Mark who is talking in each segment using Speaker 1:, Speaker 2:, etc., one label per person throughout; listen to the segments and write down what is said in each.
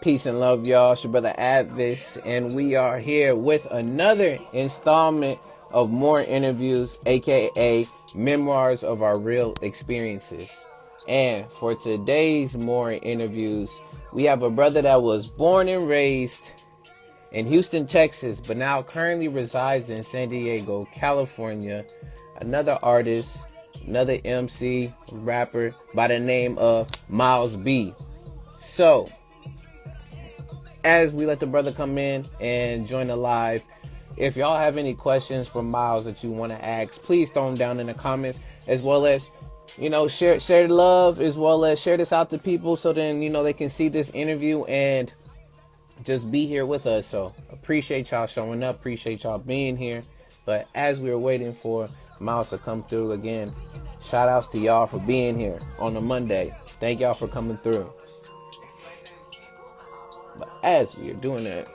Speaker 1: Peace and love, y'all. It's your brother A.D.V.I.S.S, and we are here with another installment of more interviews, aka memoirs of our real experiences. And for today's more interviews, we have a brother that was born and raised in Houston, Texas, but now currently resides in San Diego, California. Another artist, another MC, rapper by the name of Myles B. So, as we let the brother come in and join the live, if y'all have any questions for Myles that you want to ask, please throw them down in the comments, as well as, share the love, as well as share this out to people so then, they can see this interview and just be here with us. So appreciate y'all showing up, appreciate y'all being here. But as we were waiting for Myles to come through again, shout outs to y'all for being here on a Monday. Thank y'all for coming through. But as we are doing that,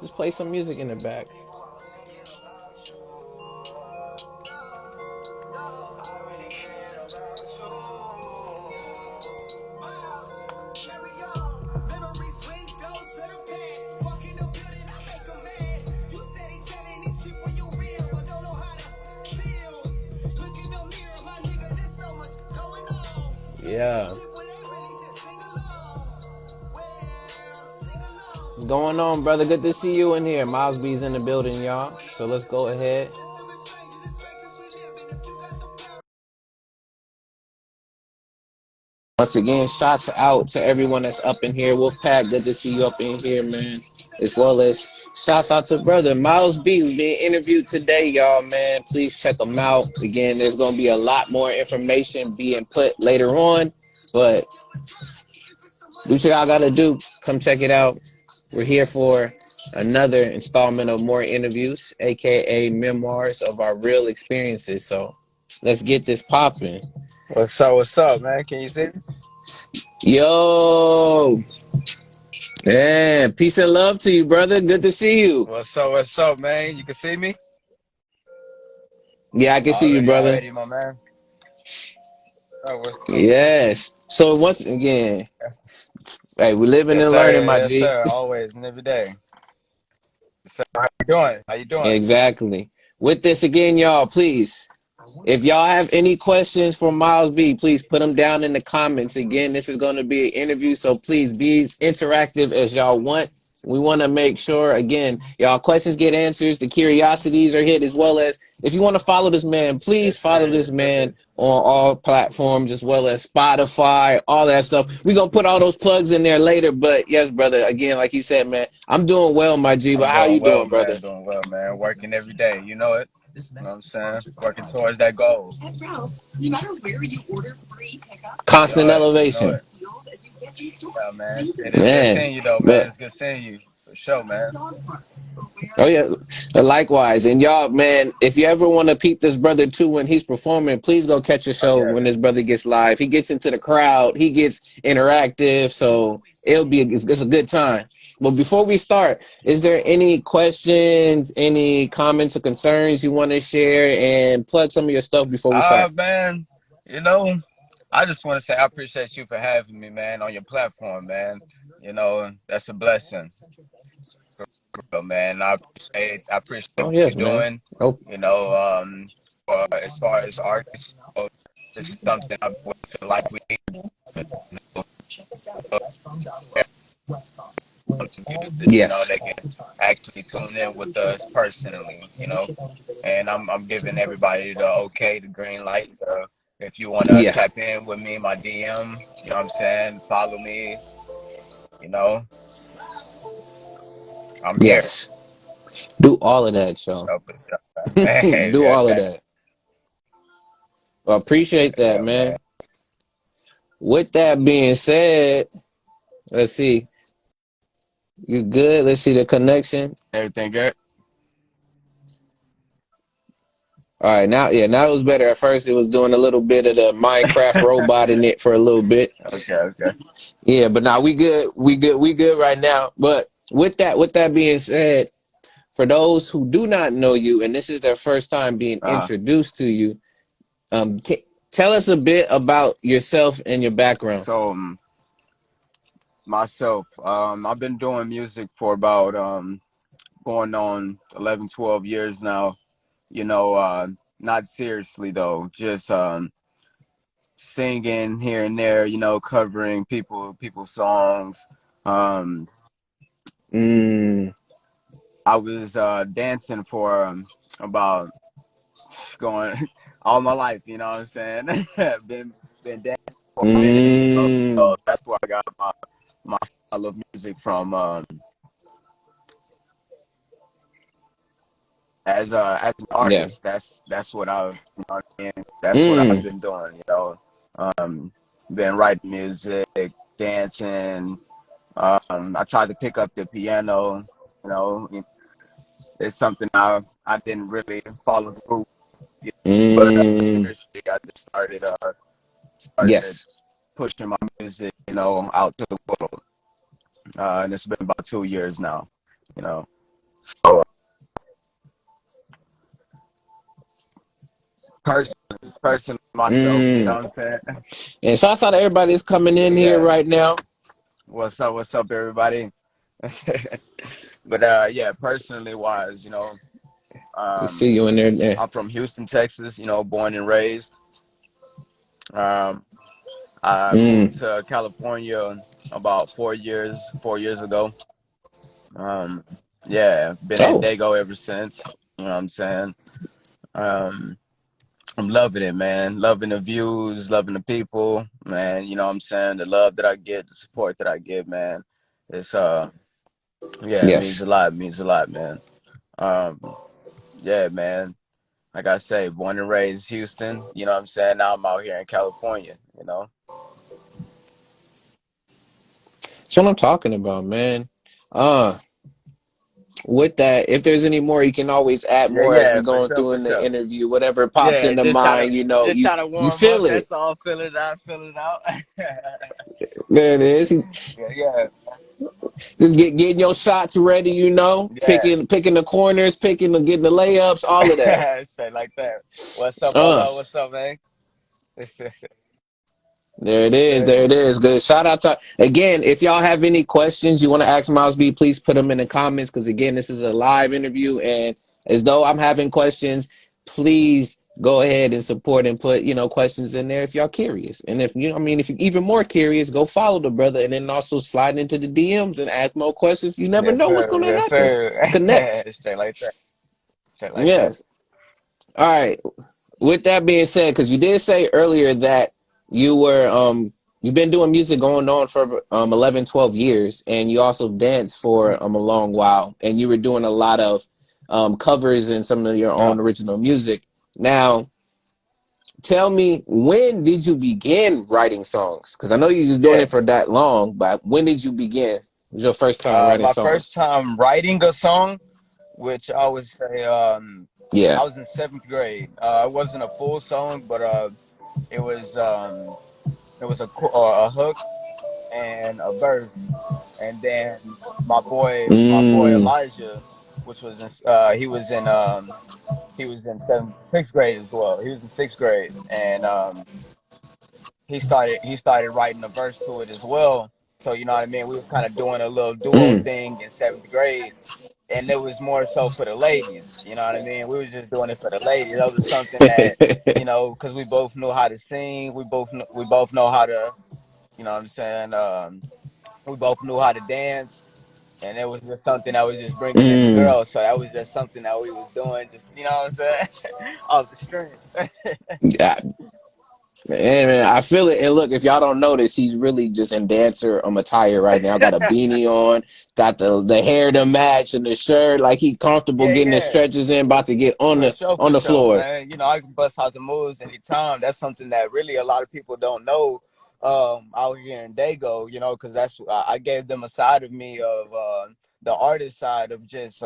Speaker 1: just play some music in the back. Yeah. What's going on, brother? Good to see you in here. Myles B's in the building, y'all. So let's go ahead. Once again, shouts out to everyone that's up in here. Wolfpack, good to see you up in here, man. As well as shouts out to brother Myles B, who's being interviewed today, y'all, man. Please check him out. Again, there's going to be a lot more information being put later on, but do what y'all got to do. Come check it out. We're here for another installment of more interviews, aka memoirs of our real experiences. So let's get this popping.
Speaker 2: What's up, man? Can you see me?
Speaker 1: Yo, man, peace and love to you, brother. Good to see you.
Speaker 2: What's up, man? You can see me?
Speaker 1: Yeah, I can see you, brother.
Speaker 2: Already, my man. Oh, what's up?
Speaker 1: Yes. So once again, hey, we living
Speaker 2: Yes,
Speaker 1: and
Speaker 2: sir.
Speaker 1: learning, my
Speaker 2: Yes,
Speaker 1: G.
Speaker 2: sir. Always and every day. So, how you doing? How you doing?
Speaker 1: Exactly. With this again, y'all, please, if y'all have any questions for Myles B, please put them down in the comments. Again, this is going to be an interview, so please be as interactive as y'all want. We want to make sure, again, y'all questions get answers, the curiosities are hit, as well as if you want to follow this man, please
Speaker 2: Yes,
Speaker 1: follow
Speaker 2: sir.
Speaker 1: this
Speaker 2: Yes, sir.
Speaker 1: man on all platforms, as well as Spotify, all that stuff. We're going to put all those plugs in there later, but yes, brother, again, like you said, man, I'm doing well, my G, but
Speaker 2: I'm
Speaker 1: how you
Speaker 2: doing well,
Speaker 1: doing, brother?
Speaker 2: man. Doing well, man. Working every day. You know it. You know what I'm saying? Working towards that goal.
Speaker 1: Constant
Speaker 2: You know
Speaker 1: elevation.
Speaker 2: it. Yeah, man. It is good
Speaker 1: Man,
Speaker 2: seeing you, though, man.
Speaker 1: but
Speaker 2: It's good seeing you. For sure, man.
Speaker 1: oh yeah, likewise. And y'all, man, if you ever want to peep this brother too when he's performing, please go catch a
Speaker 2: Oh,
Speaker 1: show
Speaker 2: yeah.
Speaker 1: when this brother gets live. He gets into the crowd, he gets interactive, so it's a good time. But before we start, is there any questions, any comments or concerns you want to share, and plug some of your stuff before we start?
Speaker 2: Man, you know, I just want to say I appreciate you for having me, man, on your platform, man. You know, that's a blessing, man. I appreciate
Speaker 1: Oh
Speaker 2: what you're
Speaker 1: yes, man.
Speaker 2: doing.
Speaker 1: Oh
Speaker 2: You know, as far as artists, this is something I feel like we need you know,
Speaker 1: yes,
Speaker 2: they can actually tune in with us personally, you know. And I'm giving everybody the okay, the green light. If you want to
Speaker 1: yeah,
Speaker 2: tap in with me, my DM, you know what I'm saying? Follow me, you know, I'm here.
Speaker 1: yes. Do all of that, y'all.
Speaker 2: For sure, man. Hey,
Speaker 1: Do
Speaker 2: yeah,
Speaker 1: all of that. Well, appreciate that,
Speaker 2: yeah, man.
Speaker 1: man. With that being said, let's see. You good? Let's see the connection.
Speaker 2: Everything good?
Speaker 1: All right, now, yeah, now it was better. At first, it was doing a little bit of the Minecraft robot in it for a little bit.
Speaker 2: Okay.
Speaker 1: Yeah, but now we good. We good right now. But with that being said, for those who do not know you, and this is their first time being
Speaker 2: Uh,
Speaker 1: introduced to you, tell us a bit about yourself and your background.
Speaker 2: so, Myself, I've been doing music for about going on 11, 12 years now. You know, not seriously though, just singing here and there, you know, covering people's songs. Um,
Speaker 1: Mm,
Speaker 2: I was dancing for about going all my life, you know what I'm saying? been dancing for a minute, you know,
Speaker 1: mm,
Speaker 2: so that's where I got my style of music from. As an
Speaker 1: yeah.
Speaker 2: artist, that's what I've, you know what I mean? That's what I've
Speaker 1: Mm,
Speaker 2: been doing, you know. Um, been writing music, dancing. I tried to pick up the piano, you know. It's something I didn't really follow through, you know, but
Speaker 1: mm,
Speaker 2: seriously, I just started
Speaker 1: yes.
Speaker 2: pushing my music, you know, out to the world. And it's been about 2 years now, you know. So person myself, you know
Speaker 1: Mm.
Speaker 2: what I'm saying?
Speaker 1: And shouts out to everybody that's coming
Speaker 2: Yeah,
Speaker 1: in here
Speaker 2: yeah.
Speaker 1: right now.
Speaker 2: What's up, everybody? But yeah, personally wise, you know,
Speaker 1: We see
Speaker 2: um,
Speaker 1: you in there.
Speaker 2: I'm from Houston, Texas, you know, born and raised. Um, I
Speaker 1: Mm.
Speaker 2: moved to California about 4 years ago. Um, yeah, been at
Speaker 1: Oh,
Speaker 2: Dago ever since. You know what I'm saying? Um, I'm loving it, man. Loving the views, loving the people, man. You know what I'm saying? The love that I get, the support that I get, man. It's yeah, it
Speaker 1: yes.
Speaker 2: means a lot, man. Um, yeah, man. Like I say, born and raised Houston, you know what I'm saying? Now I'm out here in California, you know?
Speaker 1: That's what I'm talking about, man. Uh, with that, if there's any more, you can always add
Speaker 2: Yeah,
Speaker 1: more as we
Speaker 2: yeah,
Speaker 1: going through
Speaker 2: for
Speaker 1: in the
Speaker 2: sure.
Speaker 1: interview. Whatever pops
Speaker 2: Yeah,
Speaker 1: into mind, you know,
Speaker 2: just trying to
Speaker 1: you
Speaker 2: warm up.
Speaker 1: feel it.
Speaker 2: That's all. Fill it out.
Speaker 1: There it is.
Speaker 2: Yeah, yeah,
Speaker 1: Just getting your shots ready, you know,
Speaker 2: yes.
Speaker 1: picking the corners, getting the layups, all of that.
Speaker 2: Straight like that. What's up,
Speaker 1: Uh,
Speaker 2: Olo? What's up, man?
Speaker 1: there it
Speaker 2: Yes,
Speaker 1: is. There
Speaker 2: sir.
Speaker 1: it is. Good. Shout out to again. If y'all have any questions you want to ask Myles B, please put them in the comments. Because again, this is a live interview, and as though I'm having questions, please go ahead and support and put questions in there if y'all curious. And if you, I mean, if you're even more curious, go follow the brother, and then also slide into the DMs and ask more questions. You never
Speaker 2: Yes,
Speaker 1: know what's
Speaker 2: sir.
Speaker 1: going to
Speaker 2: Yes,
Speaker 1: happen.
Speaker 2: sir.
Speaker 1: Connect.
Speaker 2: Straight like that. Straight like that.
Speaker 1: Yes. All right. With that being said, because you did say earlier that you were you've been doing music going on for 11, 12 years, and you also danced
Speaker 2: Mhm.
Speaker 1: for a long while, and you were doing a lot of covers and some of your
Speaker 2: Yeah.
Speaker 1: own original music. Now, tell me, when did you begin writing songs? Because I know you're just doing
Speaker 2: Yeah.
Speaker 1: it for that long, but when did you begin? It was your first time writing
Speaker 2: My first
Speaker 1: songs?
Speaker 2: time writing a song, which I would say,
Speaker 1: Yeah.
Speaker 2: I was in seventh grade. It wasn't a full song, but it was um, it was a hook and a verse, and then my boy
Speaker 1: Mm,
Speaker 2: Elijah, which was in, he was in sixth grade as well. He was in sixth grade, and he started writing a verse to it as well. So you know what I mean. We was kind of doing a little duo
Speaker 1: mm.
Speaker 2: thing in seventh grade, and it was more so for the ladies. You know what I mean. We was just doing it for the ladies. That was something that, you know, because we both knew how to sing. We both know how to. You know what I'm saying. We both knew how to dance, and it was just something that was just bringing in the
Speaker 1: mm.
Speaker 2: girls. So that was just something that we was doing. Just you know what I'm saying, off the strength.
Speaker 1: Yeah, and I feel it. And look, if y'all don't notice, he's really just in dancer attire right now. Got a beanie on, got the hair to match, and the shirt. Like he comfortable
Speaker 2: Yeah,
Speaker 1: getting his
Speaker 2: yeah.
Speaker 1: stretches in, about to get on
Speaker 2: For
Speaker 1: the
Speaker 2: sure,
Speaker 1: floor.
Speaker 2: man. You know, I can bust out the moves anytime. That's something that really a lot of people don't know out here in Dago, you know, because I gave them a side of me of the artist side of just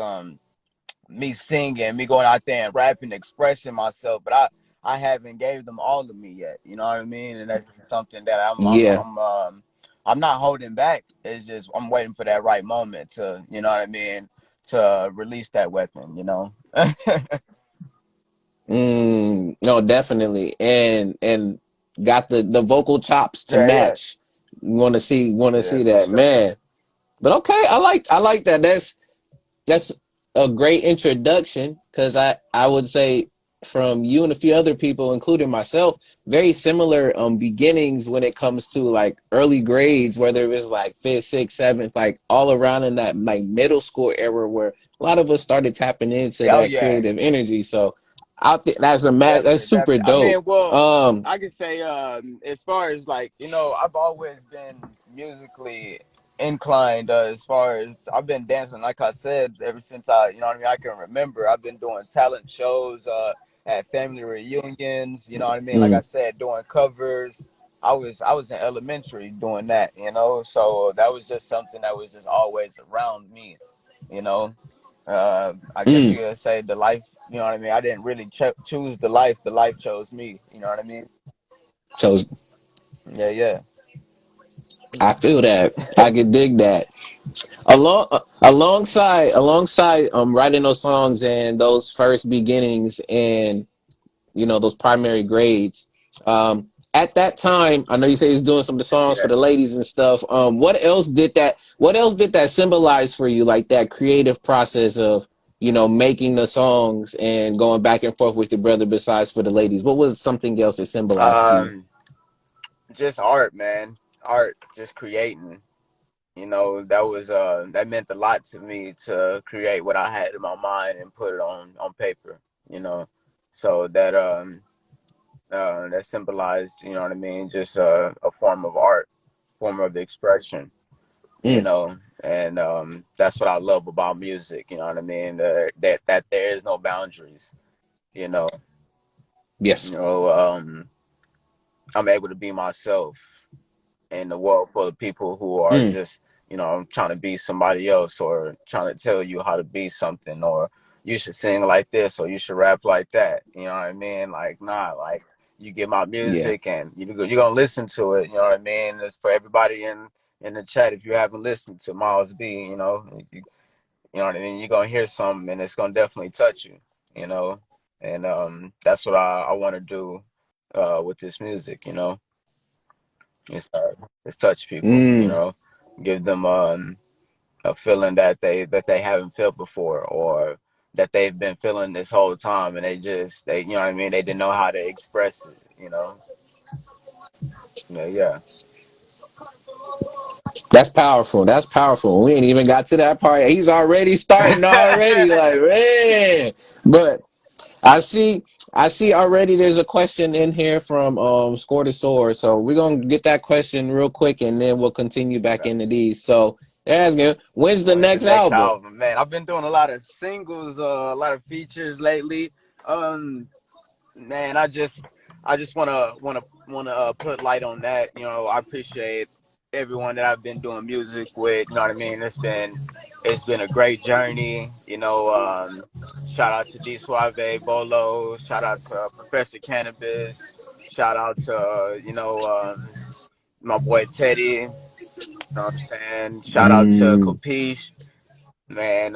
Speaker 2: me singing, me going out there and rapping, expressing myself, but I haven't gave them all of me yet. You know what I mean? And that's something that
Speaker 1: Yeah.
Speaker 2: I'm not holding back. It's just I'm waiting for that right moment to, you know what I mean, to release that weapon. You know?
Speaker 1: No, definitely, and got the vocal chops to
Speaker 2: Yeah, yeah.
Speaker 1: match. Want to see
Speaker 2: Yeah, for
Speaker 1: that,
Speaker 2: sure.
Speaker 1: man. But okay, I like that. That's a great introduction because I would say from you and a few other people, including myself, very similar beginnings when it comes to like early grades, whether it was like fifth, sixth, seventh, like all around in that like middle school era where a lot of us started tapping into
Speaker 2: Oh
Speaker 1: that
Speaker 2: yeah,
Speaker 1: creative energy. So I think that's
Speaker 2: definitely,
Speaker 1: super
Speaker 2: definitely. I
Speaker 1: dope.
Speaker 2: mean, well,
Speaker 1: Um,
Speaker 2: I could say, as far as like, I've always been musically inclined. As far as I've been dancing, like I said, ever since what I mean, I can remember. I've been doing talent shows, at family reunions. You know what I mean? Like
Speaker 1: mm,
Speaker 2: I said, doing covers. I was in elementary doing that. So that was just something that was just always around me. You know, I guess
Speaker 1: mm,
Speaker 2: you could say the life, you know what I mean? I didn't really choose the life chose me, you know what I mean?
Speaker 1: so
Speaker 2: Yeah, yeah.
Speaker 1: I feel that I can dig that. Alongside writing those songs and those first beginnings and those primary grades, at that time I know you say you was doing some of the songs for
Speaker 2: Yeah.
Speaker 1: the ladies and stuff. What else did that symbolize for you, like that creative process of making the songs and going back and forth with your brother besides for the ladies? What was something else it symbolized to you?
Speaker 2: Um, just art, man. Art, just creating. That meant a lot to me to create what I had in my mind and put it on paper, you know. So that symbolized, you know what I mean, just a form of art, form of expression. you
Speaker 1: Mm,
Speaker 2: know, and that's what I love about music. You know what I mean? That there is no boundaries. You know, you
Speaker 1: yes.
Speaker 2: know, um, I'm able to be myself in the world full of people who are
Speaker 1: Mm,
Speaker 2: just, trying to be somebody else or trying to tell you how to be something or you should sing like this or you should rap like that. You know what I mean? Like, nah, like you get my
Speaker 1: yeah.
Speaker 2: music and you're gonna listen to it. You know what I mean? It's for everybody in the chat. If you haven't listened to Myles B, you know what I mean? You're gonna hear something and it's gonna definitely touch you, you know. And that's what I want to do with this music, it's touch people,
Speaker 1: Mm,
Speaker 2: give them a feeling that they haven't felt before or that they've been feeling this whole time and they you know what I mean, they didn't know how to express it. Yeah, yeah.
Speaker 1: that's powerful. That's powerful. We ain't even got to that part. He's already starting already. Like, man. But I see I see already there's a question in here from Score to Soar. So we're gonna get that question real quick and then we'll continue back
Speaker 2: Okay.
Speaker 1: into these. So they're asking, when's the
Speaker 2: When's the
Speaker 1: next
Speaker 2: next
Speaker 1: album?
Speaker 2: album, man? I've been doing a lot of singles, a lot of features lately. um Man, I just wanna put light on that. I appreciate everyone that I've been doing music with. You know what I mean? It's been a great journey. Shout out to D Suave Bolo. Shout out to Professor Cannabis. Shout out to my boy Teddy. You know what I'm saying? Shout out to
Speaker 1: Mm,
Speaker 2: Capiche. Man,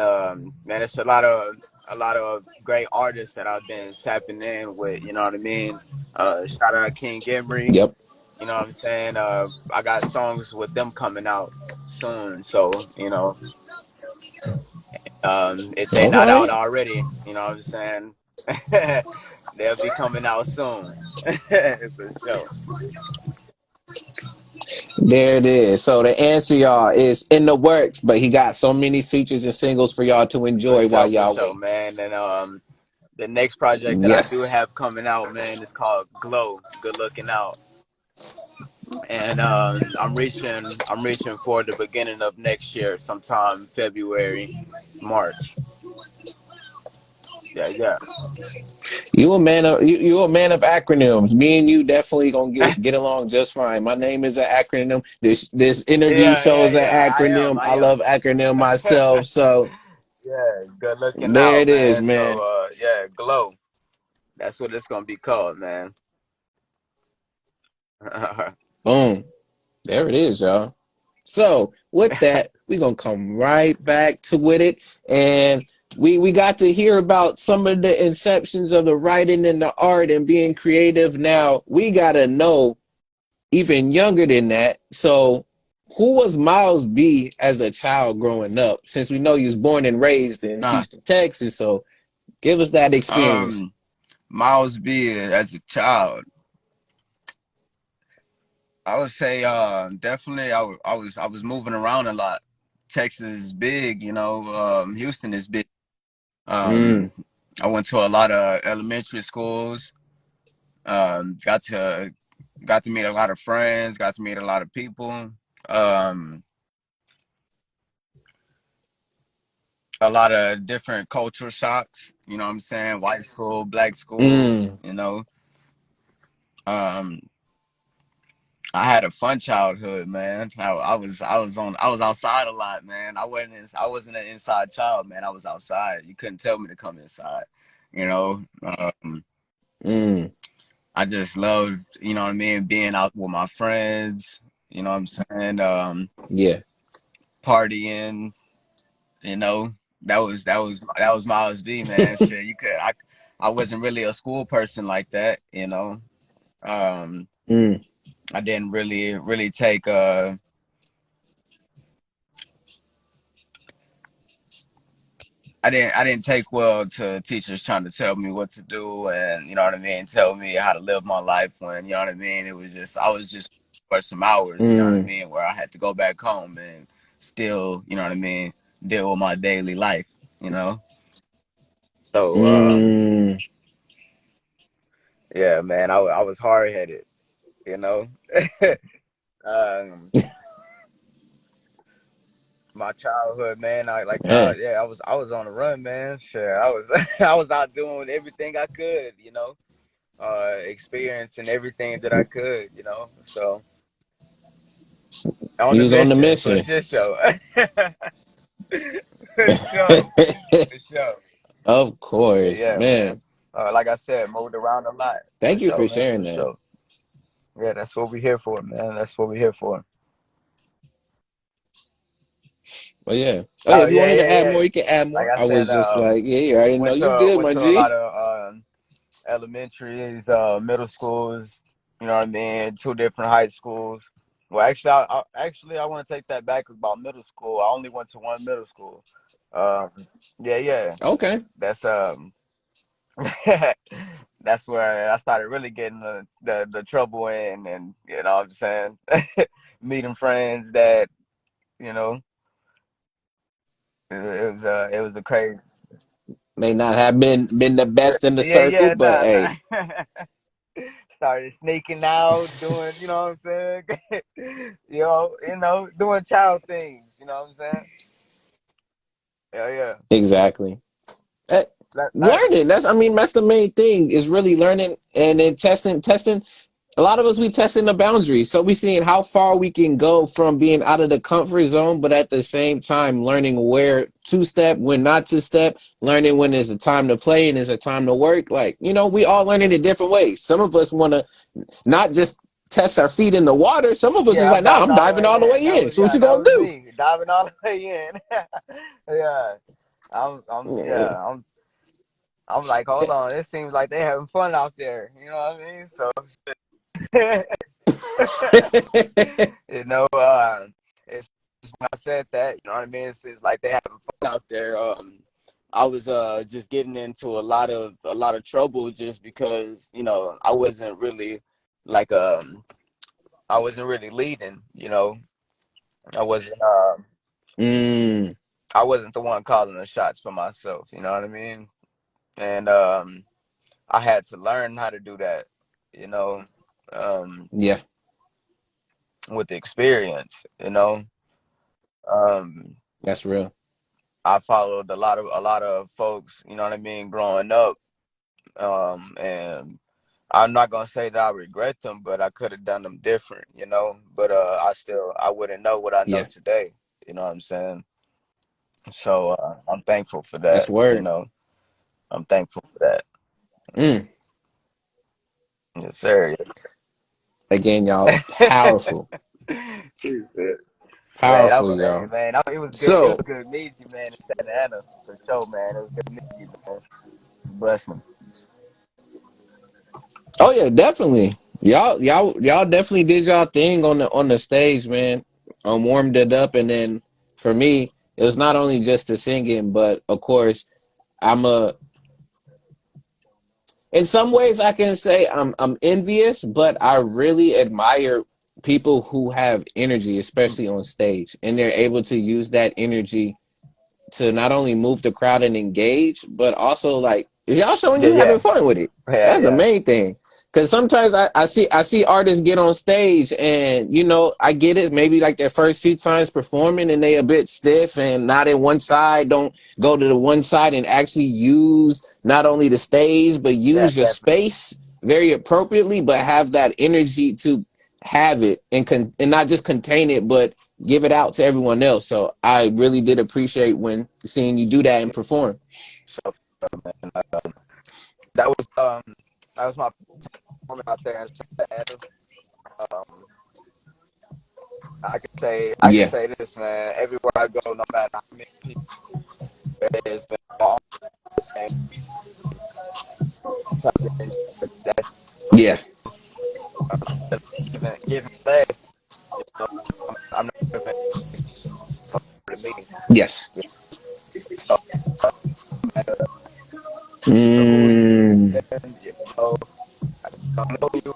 Speaker 2: it's a lot of great artists that I've been tapping in with. You know what I mean? Shout out King Emery.
Speaker 1: yep.
Speaker 2: You know what I'm saying? I got songs with them coming out soon, so if they
Speaker 1: All
Speaker 2: not out
Speaker 1: right.
Speaker 2: already, you know what I'm saying? They'll be coming out soon, for sure.
Speaker 1: There it is. So the answer, y'all, is in the works, but he got so many features and singles for y'all to enjoy while
Speaker 2: For
Speaker 1: y'all
Speaker 2: sure,
Speaker 1: wait.
Speaker 2: man. And the next project that I do
Speaker 1: Yes.
Speaker 2: have coming out, man, is called Glow. Good looking out. And I'm reaching for the beginning of next year, sometime February, March. Yeah, yeah.
Speaker 1: You a man of acronyms. Me and you definitely gonna get along just fine. My name is an acronym. This interview
Speaker 2: Yeah,
Speaker 1: show
Speaker 2: yeah,
Speaker 1: is an
Speaker 2: yeah. I am.
Speaker 1: acronym.
Speaker 2: I
Speaker 1: I love
Speaker 2: am.
Speaker 1: acronym myself. So
Speaker 2: Yeah, good looking
Speaker 1: there
Speaker 2: out,
Speaker 1: it is,
Speaker 2: man. So,
Speaker 1: man.
Speaker 2: yeah, Glow. That's what it's gonna be called, man.
Speaker 1: Boom. There it is, y'all. So with that, we're gonna come right back to with it. And we got to hear about some of the inceptions of the writing and the art and being creative. Now we gotta know even younger than that. So, who was Myles B as a child growing up? Since we know he was born and raised in
Speaker 2: Nah.
Speaker 1: Houston, Texas, so give us that experience.
Speaker 2: Myles B as a child, I would say definitely I was moving around a lot. Texas is big, you know. Houston is big. Um,
Speaker 1: Mm,
Speaker 2: I went to a lot of elementary schools. Um, got to got to meet a lot of friends. Got to meet a lot of people. Um, a lot of different cultural shocks. You know what I'm saying? White school, black school.
Speaker 1: mm,
Speaker 2: You know. Um, I had a fun childhood, man. I was outside a lot, man. I wasn't an inside child, man. I was outside. You couldn't tell me to come inside. You know,
Speaker 1: mm.
Speaker 2: I just loved, you know what I mean, being out with my friends. You know what I'm saying?
Speaker 1: Yeah.
Speaker 2: Partying. You know, that was Myles B, man. Shit, I wasn't really a school person like that. You know, um,
Speaker 1: Mm,
Speaker 2: I didn't really take I didn't take well to teachers trying to tell me what to do and you know what I mean, tell me how to live my life when, you know what I mean, it was just I was just for some hours, you know what I
Speaker 1: mm,
Speaker 2: mean, where I had to go back home and still, you know what I mean, deal with my daily life, you know. So
Speaker 1: mm.
Speaker 2: yeah, man, I was hard headed, you know. um my childhood, man,
Speaker 1: Man,
Speaker 2: yeah, I was on the run, man. Sure. I was I was out doing everything I could, you know, experiencing everything that I could, you know. So on
Speaker 1: he
Speaker 2: the
Speaker 1: was on the
Speaker 2: mission for
Speaker 1: mission.
Speaker 2: shit show. For sure. For sure.
Speaker 1: Of course,
Speaker 2: Yeah, man.
Speaker 1: man.
Speaker 2: Like I said, moved around a lot. For
Speaker 1: Thank you
Speaker 2: sure,
Speaker 1: for
Speaker 2: man.
Speaker 1: sharing
Speaker 2: For
Speaker 1: that.
Speaker 2: sure. Yeah, that's what we're here for, man. That's what we're here for.
Speaker 1: But yeah. Oh yeah,
Speaker 2: Oh
Speaker 1: if you
Speaker 2: yeah,
Speaker 1: wanted to
Speaker 2: yeah,
Speaker 1: add
Speaker 2: yeah.
Speaker 1: more, you can add
Speaker 2: Like
Speaker 1: more.
Speaker 2: I
Speaker 1: I
Speaker 2: said,
Speaker 1: was just like, yeah, you already know you good,
Speaker 2: went
Speaker 1: my
Speaker 2: to a lot
Speaker 1: G.
Speaker 2: of elementaries, middle schools. You know what I mean? Two different high schools. Well, actually, I want to take that back about middle school. I only went to one middle school. Um, yeah, yeah.
Speaker 1: Okay.
Speaker 2: That's that's where I started really getting the trouble in, and you know what I'm saying, meeting friends that you know it was a crazy.
Speaker 1: May not have been the best in the
Speaker 2: Yeah,
Speaker 1: circle,
Speaker 2: yeah,
Speaker 1: but
Speaker 2: nah,
Speaker 1: hey.
Speaker 2: nah. Started sneaking out, doing, you know what I'm saying? You know, doing child things, you know what I'm saying? Yeah, yeah.
Speaker 1: Exactly. Eh,
Speaker 2: Learning.
Speaker 1: Learning. That's I mean, that's the main thing is really learning and then testing. A lot of us we testing the boundaries. So we seeing how far we can go from being out of the comfort zone, but at the same time learning where to step, when not to step, learning when there's a time to play and there's a time to work. Like, we all learning in different ways. Some of us want to not just test our feet in the water. Some of us is
Speaker 2: Yeah, I'm
Speaker 1: like, nah,
Speaker 2: diving
Speaker 1: I'm
Speaker 2: all the
Speaker 1: diving
Speaker 2: way
Speaker 1: all the
Speaker 2: in.
Speaker 1: way in. So what you
Speaker 2: That
Speaker 1: gonna
Speaker 2: was
Speaker 1: do?
Speaker 2: me. Diving all the way in. Yeah.
Speaker 1: Yeah.
Speaker 2: Yeah, I'm like, hold on, it seems like they having fun out there. You know what I mean? So you know, it's when I said that, you know what I mean? It's like they having fun out there. I was just getting into a lot of trouble just because, you know, like I wasn't really leading, you know. I wasn't
Speaker 1: Mm,
Speaker 2: I wasn't the one calling the shots for myself, you know what I mean? And I had to learn how to do that, you know, um,
Speaker 1: yeah,
Speaker 2: with the experience, you know. Um,
Speaker 1: that's real.
Speaker 2: I followed a lot of folks, you know what I mean, growing up. And I'm not gonna say that I regret them, but I could have done them different, you know. But I wouldn't know what I know
Speaker 1: Yeah,
Speaker 2: today, you know what I'm saying? So I'm thankful for
Speaker 1: that's
Speaker 2: that, you
Speaker 1: word.
Speaker 2: know. I'm thankful for that.
Speaker 1: Mm.
Speaker 2: Yes, sir. Yes,
Speaker 1: Again, y'all,
Speaker 2: sir.
Speaker 1: powerful,
Speaker 2: Man,
Speaker 1: powerful, y'all.
Speaker 2: it was good. It was
Speaker 1: So,
Speaker 2: good meeting you, man, in Santa Ana for sure, man. It was good meeting you, man. It's a blessing.
Speaker 1: oh yeah, definitely. Y'all definitely did y'all thing on the stage, man. Warmed it up, and then for me, it was not only just the singing, but of course, I'm a. In some ways, I can say I'm envious, but I really admire people who have energy, especially on stage, and they're able to use that energy to not only move the crowd and engage, but also like y'all showing
Speaker 2: Yeah,
Speaker 1: you having
Speaker 2: yeah,
Speaker 1: fun with it.
Speaker 2: yeah,
Speaker 1: That's the
Speaker 2: yeah.
Speaker 1: main thing. Cause sometimes I see artists get on stage and I get it, maybe like their first few times performing and they a bit stiff and not in one side, don't go to the one side and actually use not only the stage but
Speaker 2: Yeah,
Speaker 1: use your
Speaker 2: definitely.
Speaker 1: space very appropriately, but have that energy to have it and not just contain it but give it out to everyone else. So I really did appreciate when seeing you do that and perform.
Speaker 2: So, man, that was um that was my moment out there in Santa Ana. Um, I can
Speaker 1: Yeah.
Speaker 2: say this, man. Everywhere I go, no matter how many people it is, man, all the same. Something that's
Speaker 1: Yeah.
Speaker 2: giving less. You know, I'm not giving to me.
Speaker 1: Yes.
Speaker 2: So no matter who you
Speaker 1: Mm,
Speaker 2: and I don't know you,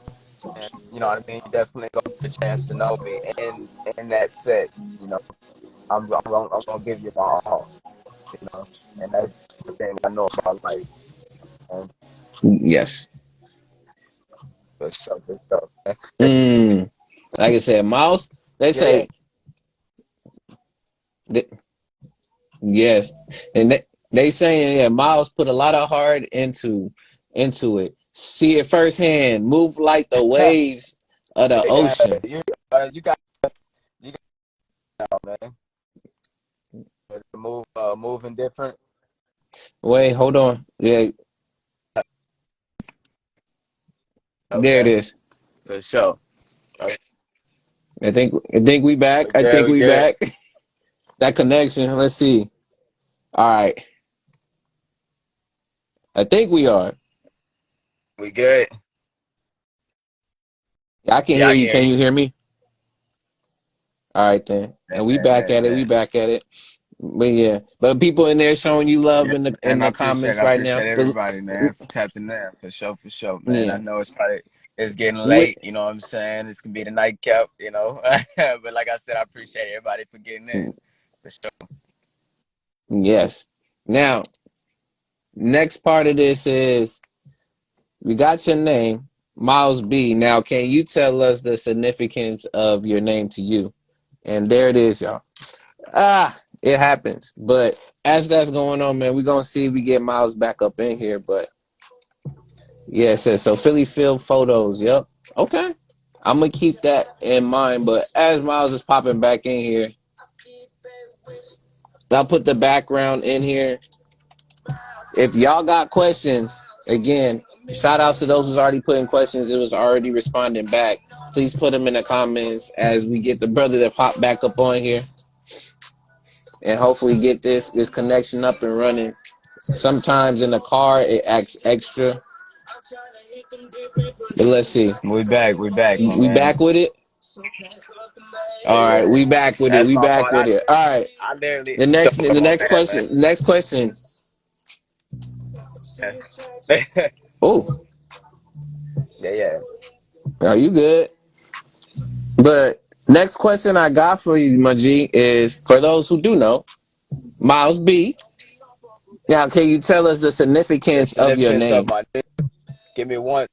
Speaker 2: and you know what I mean. You definitely gonna get a chance to know me, and in that set, you know, I'm gonna give you my all, you know, and that's the thing I know about life. And
Speaker 1: yes.
Speaker 2: for sure.
Speaker 1: Mm. Like I said, Miles, they
Speaker 2: Yeah, yeah,
Speaker 1: say that, yes. And they saying yeah, Miles put a lot of heart into it. See it firsthand. Move like the waves of the
Speaker 2: yeah.
Speaker 1: ocean.
Speaker 2: You got you got now, man. Moving different.
Speaker 1: Wait, hold on. Yeah, there it
Speaker 2: Okay,
Speaker 1: is.
Speaker 2: for sure. Okay,
Speaker 1: I think we back.
Speaker 2: we
Speaker 1: I
Speaker 2: good.
Speaker 1: think
Speaker 2: We
Speaker 1: we
Speaker 2: good.
Speaker 1: back. That connection. Let's see. All right. I think we are.
Speaker 2: We good.
Speaker 1: I can
Speaker 2: Yeah,
Speaker 1: hear
Speaker 2: I can
Speaker 1: you.
Speaker 2: hear
Speaker 1: Can
Speaker 2: you.
Speaker 1: you hear me? All right then. And
Speaker 2: Bet,
Speaker 1: we
Speaker 2: bet,
Speaker 1: back
Speaker 2: bet,
Speaker 1: at it. We
Speaker 2: bet.
Speaker 1: back at it. But yeah. But people in there showing you love
Speaker 2: Yeah,
Speaker 1: in the
Speaker 2: man.
Speaker 1: comments
Speaker 2: I
Speaker 1: right now.
Speaker 2: appreciate
Speaker 1: But
Speaker 2: everybody, man, for tapping in. For sure, man. I
Speaker 1: yeah.
Speaker 2: know it's getting
Speaker 1: We
Speaker 2: late. You know what I'm saying? It's gonna be the nightcap. You know, but like I said, I appreciate everybody for getting in. For sure.
Speaker 1: yes. Now, next part of this is we got your name, Myles B. Now, can you tell us the significance of your name to you? And there it is, y'all. It happens. But as that's going on, man, we're gonna see if we get Myles back up in here. But yeah, it says so Philly Field photos. Yep. Okay. I'm gonna keep that in mind. But as Myles is popping back in here, I'll put the background in here. If y'all got questions, again, shout outs to those who's already putting questions. It was already responding back. Please put them in the comments as we get the brother that popped back up on here and hopefully get this connection up and running. Sometimes in the car it acts extra. But let's see.
Speaker 2: We back, my
Speaker 1: We
Speaker 2: man.
Speaker 1: back with it?
Speaker 2: Yeah,
Speaker 1: All right,
Speaker 2: yeah.
Speaker 1: we back with it.
Speaker 2: That's
Speaker 1: We
Speaker 2: my
Speaker 1: back
Speaker 2: fault.
Speaker 1: with it. All right.
Speaker 2: I literally
Speaker 1: The
Speaker 2: come on
Speaker 1: next
Speaker 2: there, man.
Speaker 1: question. Next question.
Speaker 2: Yeah,
Speaker 1: Oh,
Speaker 2: yeah, yeah.
Speaker 1: are you good? But next question I got for you, my G, is for those who do know, Myles B. Now, can you tell us the
Speaker 2: The
Speaker 1: significance of your
Speaker 2: significance of
Speaker 1: name?
Speaker 2: my name. Give me 1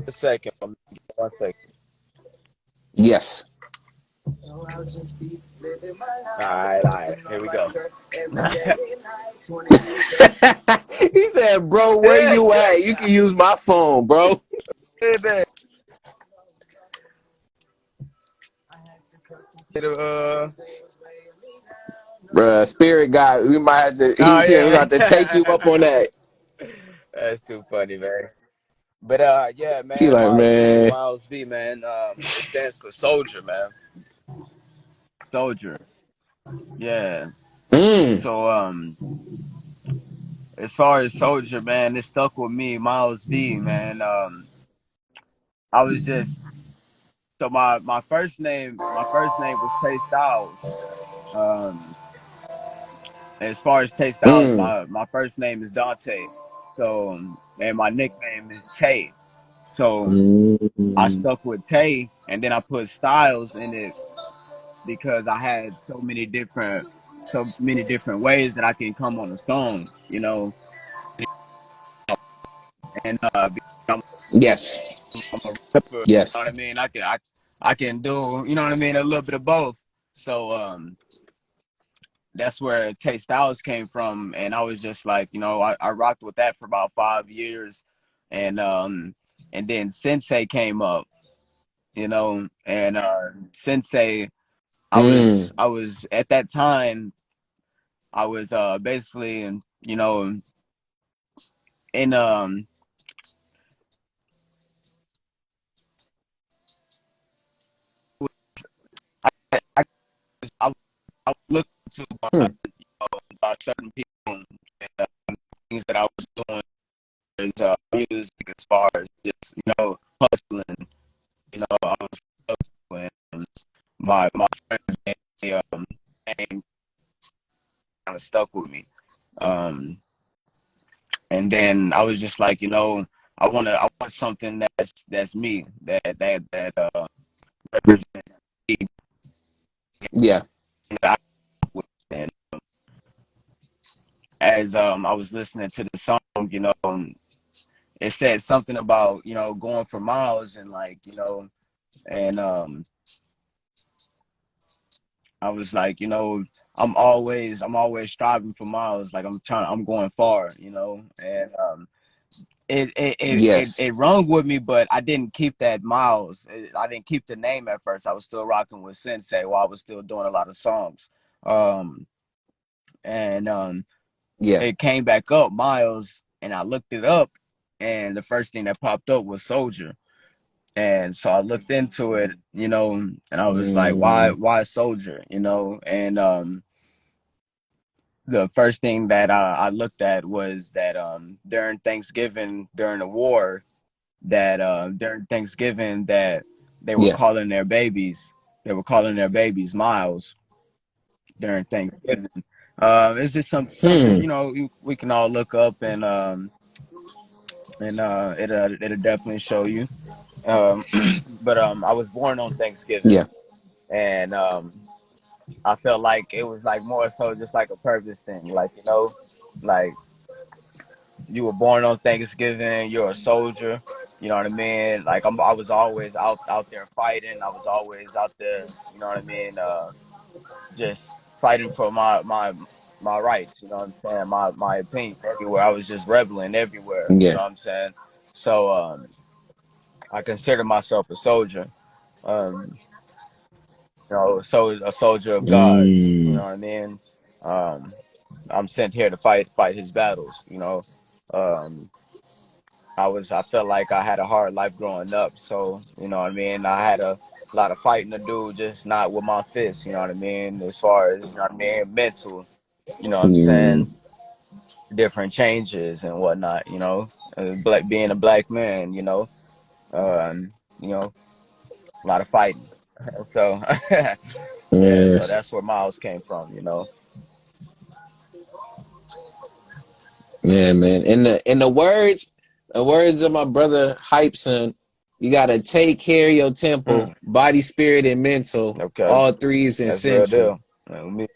Speaker 2: second. Give me 1 second.
Speaker 1: Yes.
Speaker 2: All right. Here we go.
Speaker 1: He said, "Bro, where you at? You can use my phone, bro."
Speaker 2: Baby. Uh,
Speaker 1: Bruh, spirit guy, we might have to. He
Speaker 2: oh
Speaker 1: was here. We
Speaker 2: yeah.
Speaker 1: got to take you up on that.
Speaker 2: That's too funny, man. But yeah,
Speaker 1: He
Speaker 2: man,
Speaker 1: like, man,
Speaker 2: Myles B, man. It stands for soldier, man. Soldier. Yeah.
Speaker 1: mm,
Speaker 2: So as far as soldier, man, it stuck with me, Myles B, man. I was just So my first name was Tay Styles. Um, as far as Tay Styles,
Speaker 1: Mm.
Speaker 2: my first name is Dante. So and my nickname is Tay. So I
Speaker 1: Mm.
Speaker 2: stuck with Tay, and then I put Styles in it because I had so many different ways that I can come on a song, and
Speaker 1: Yes.
Speaker 2: I'm a rapper, you know what I
Speaker 1: Yes.
Speaker 2: mean? I can do, you know what I mean, a little bit of both. So that's where Tay Styles came from, and I was just like, I rocked with that for about 5 years, and then Sensei came up, and Sensei, I was
Speaker 1: Mm.
Speaker 2: I was at that time I was basically, in I I, I was looking to
Speaker 1: Hmm.
Speaker 2: by certain people and things that I was doing is music as far as just hustling. I was hustling. My friends name kind of stuck with me. Um, and then I was just like, I want something that's me that represents me.
Speaker 1: Yeah.
Speaker 2: That and as I was listening to the song, it said something about going for miles and like and I was like, I'm always striving for miles, like I'm going far, and
Speaker 1: Yes.
Speaker 2: it rung with me, but I didn't keep that miles. I didn't keep the name at first. I was still rocking with Sensei while I was still doing a lot of songs, um, and
Speaker 1: Yeah.
Speaker 2: it came back up Miles, and I looked it up, and the first thing that popped up was Soldier. And so I looked into it, and I was like, why,
Speaker 1: Mm.
Speaker 2: Soldier, And the first thing that I looked at was that during Thanksgiving, during the war, that during Thanksgiving, that they were
Speaker 1: Yeah.
Speaker 2: calling their babies, Miles during Thanksgiving. It's just something
Speaker 1: Hmm.
Speaker 2: we can all look up, and it'll definitely show you. But I was born on Thanksgiving,
Speaker 1: Yeah.
Speaker 2: and I felt like it was like more so just like a purpose thing, like like you were born on Thanksgiving, you're a soldier, you know what I mean? Like I was always out there fighting. I was always out there, you know what I mean? Just fighting for my rights, you know what I'm saying? My opinion everywhere. I was just rebelling everywhere, you
Speaker 1: Yeah.
Speaker 2: know what I'm saying? So I consider myself a soldier. Um, so a soldier of God. You
Speaker 1: Mm.
Speaker 2: know what I mean? Um, I'm sent here to fight his battles. Um, I felt like I had a hard life growing up, so you know what I mean. I had a lot of fighting to do, just not with my fists. You know what I mean? As far as mental. You know what I'm
Speaker 1: Mm.
Speaker 2: saying? Different changes and whatnot. Being a black man. Um, you know, a lot of fighting. So yeah, so
Speaker 1: Yes.
Speaker 2: that's where Miles came from.
Speaker 1: Yeah, man. In the words of my brother Hypeson, you gotta take care of your temple,
Speaker 2: Mm,
Speaker 1: body, spirit, and mental.
Speaker 2: okay,
Speaker 1: All three is
Speaker 2: that's real
Speaker 1: essential.
Speaker 2: deal. Me,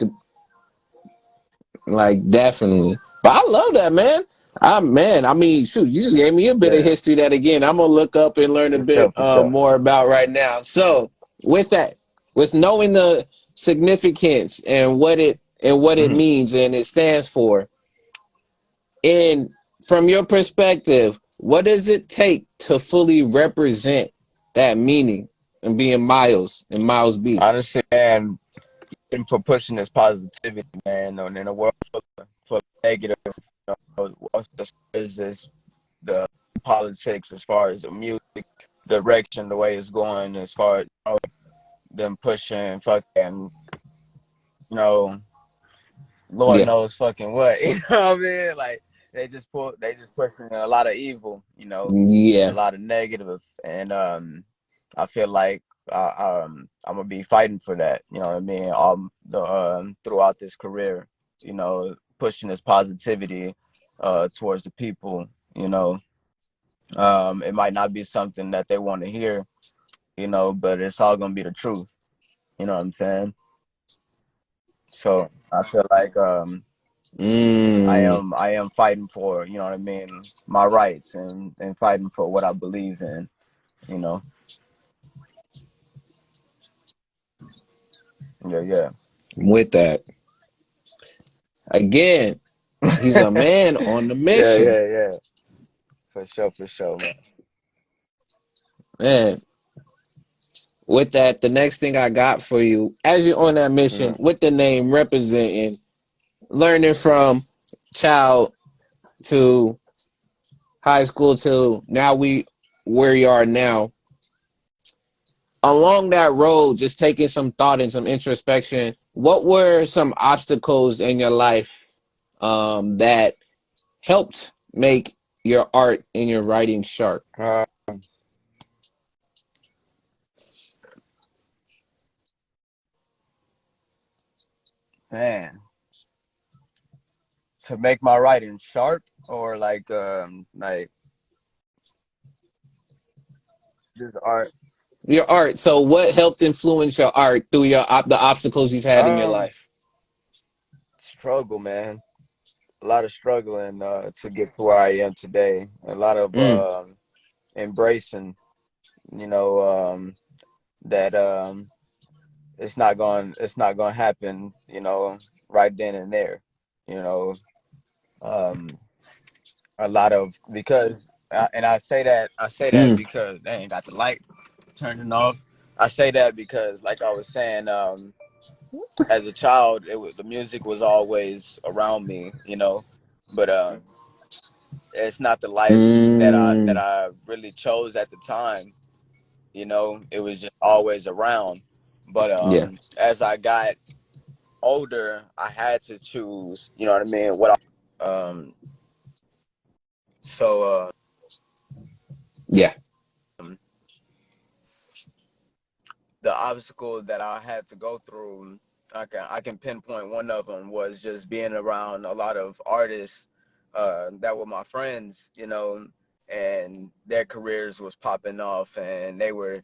Speaker 1: Like definitely. But I love that, man. I mean, shoot, you just gave me a bit of
Speaker 2: yeah,
Speaker 1: history that again I'm gonna look up and learn a
Speaker 2: for sure,
Speaker 1: bit
Speaker 2: for sure.
Speaker 1: more about right now. So with that, with knowing the significance and what it
Speaker 2: Hmm.
Speaker 1: means and it stands for, and from your perspective, what does it take to fully represent that meaning and being Miles and Myles B?
Speaker 2: Honestly, man, and for pushing this positivity, man, and in a world full of negative, is the politics as far as the music direction, the way it's going, as far as them pushing fucking, you know, Lord
Speaker 1: Yeah.
Speaker 2: knows fucking what, you know what I mean? Like they just pushing a lot of evil, and a
Speaker 1: Yeah.
Speaker 2: lot of negative, and I feel like I'm gonna be fighting for that. You know what I mean? The throughout this career, you know, pushing this positivity towards the people. You know, it might not be something that they want to hear, you know, but it's all gonna be the truth. You know what I'm saying? So I feel like
Speaker 1: Mm.
Speaker 2: I am fighting for, you know what I mean, my rights and fighting for what I believe in. You know, yeah, yeah,
Speaker 1: With that, again, he's a man on the
Speaker 2: yeah,
Speaker 1: mission.
Speaker 2: yeah, yeah, for sure, man.
Speaker 1: Man, with that, the next thing I got for you, as you're on that mission,
Speaker 2: Hmm.
Speaker 1: with the name representing, learning from child to high school to now we where you are now. Along that road, just taking some thought and some introspection, what were some obstacles in your life that helped make your art and your writing sharp?
Speaker 2: Uh, Man, to make my writing sharp or like just art.
Speaker 1: Your art. So, what helped influence your art through the obstacles you've had in your
Speaker 2: Um,
Speaker 1: life?
Speaker 2: Struggle, man. A lot of struggling to get to where I am today. A lot of
Speaker 1: Mm,
Speaker 2: embracing, you know, that it's not going to happen, you know, right then and there. You know, um, a lot of because and I say that
Speaker 1: mm,
Speaker 2: because they ain't got the light turning off. I say that because, like I was saying, as a child, the music was always around me, you know, but it's not the life that
Speaker 1: mm,
Speaker 2: I really chose at the time. You know, it was just always around. But
Speaker 1: yeah,
Speaker 2: as I got older, I had to choose. You know what I mean? What so
Speaker 1: yeah,
Speaker 2: um, the obstacle that I had to go through, I can pinpoint one of them was just being around a lot of artists that were my friends, you know, and their careers was popping off and they were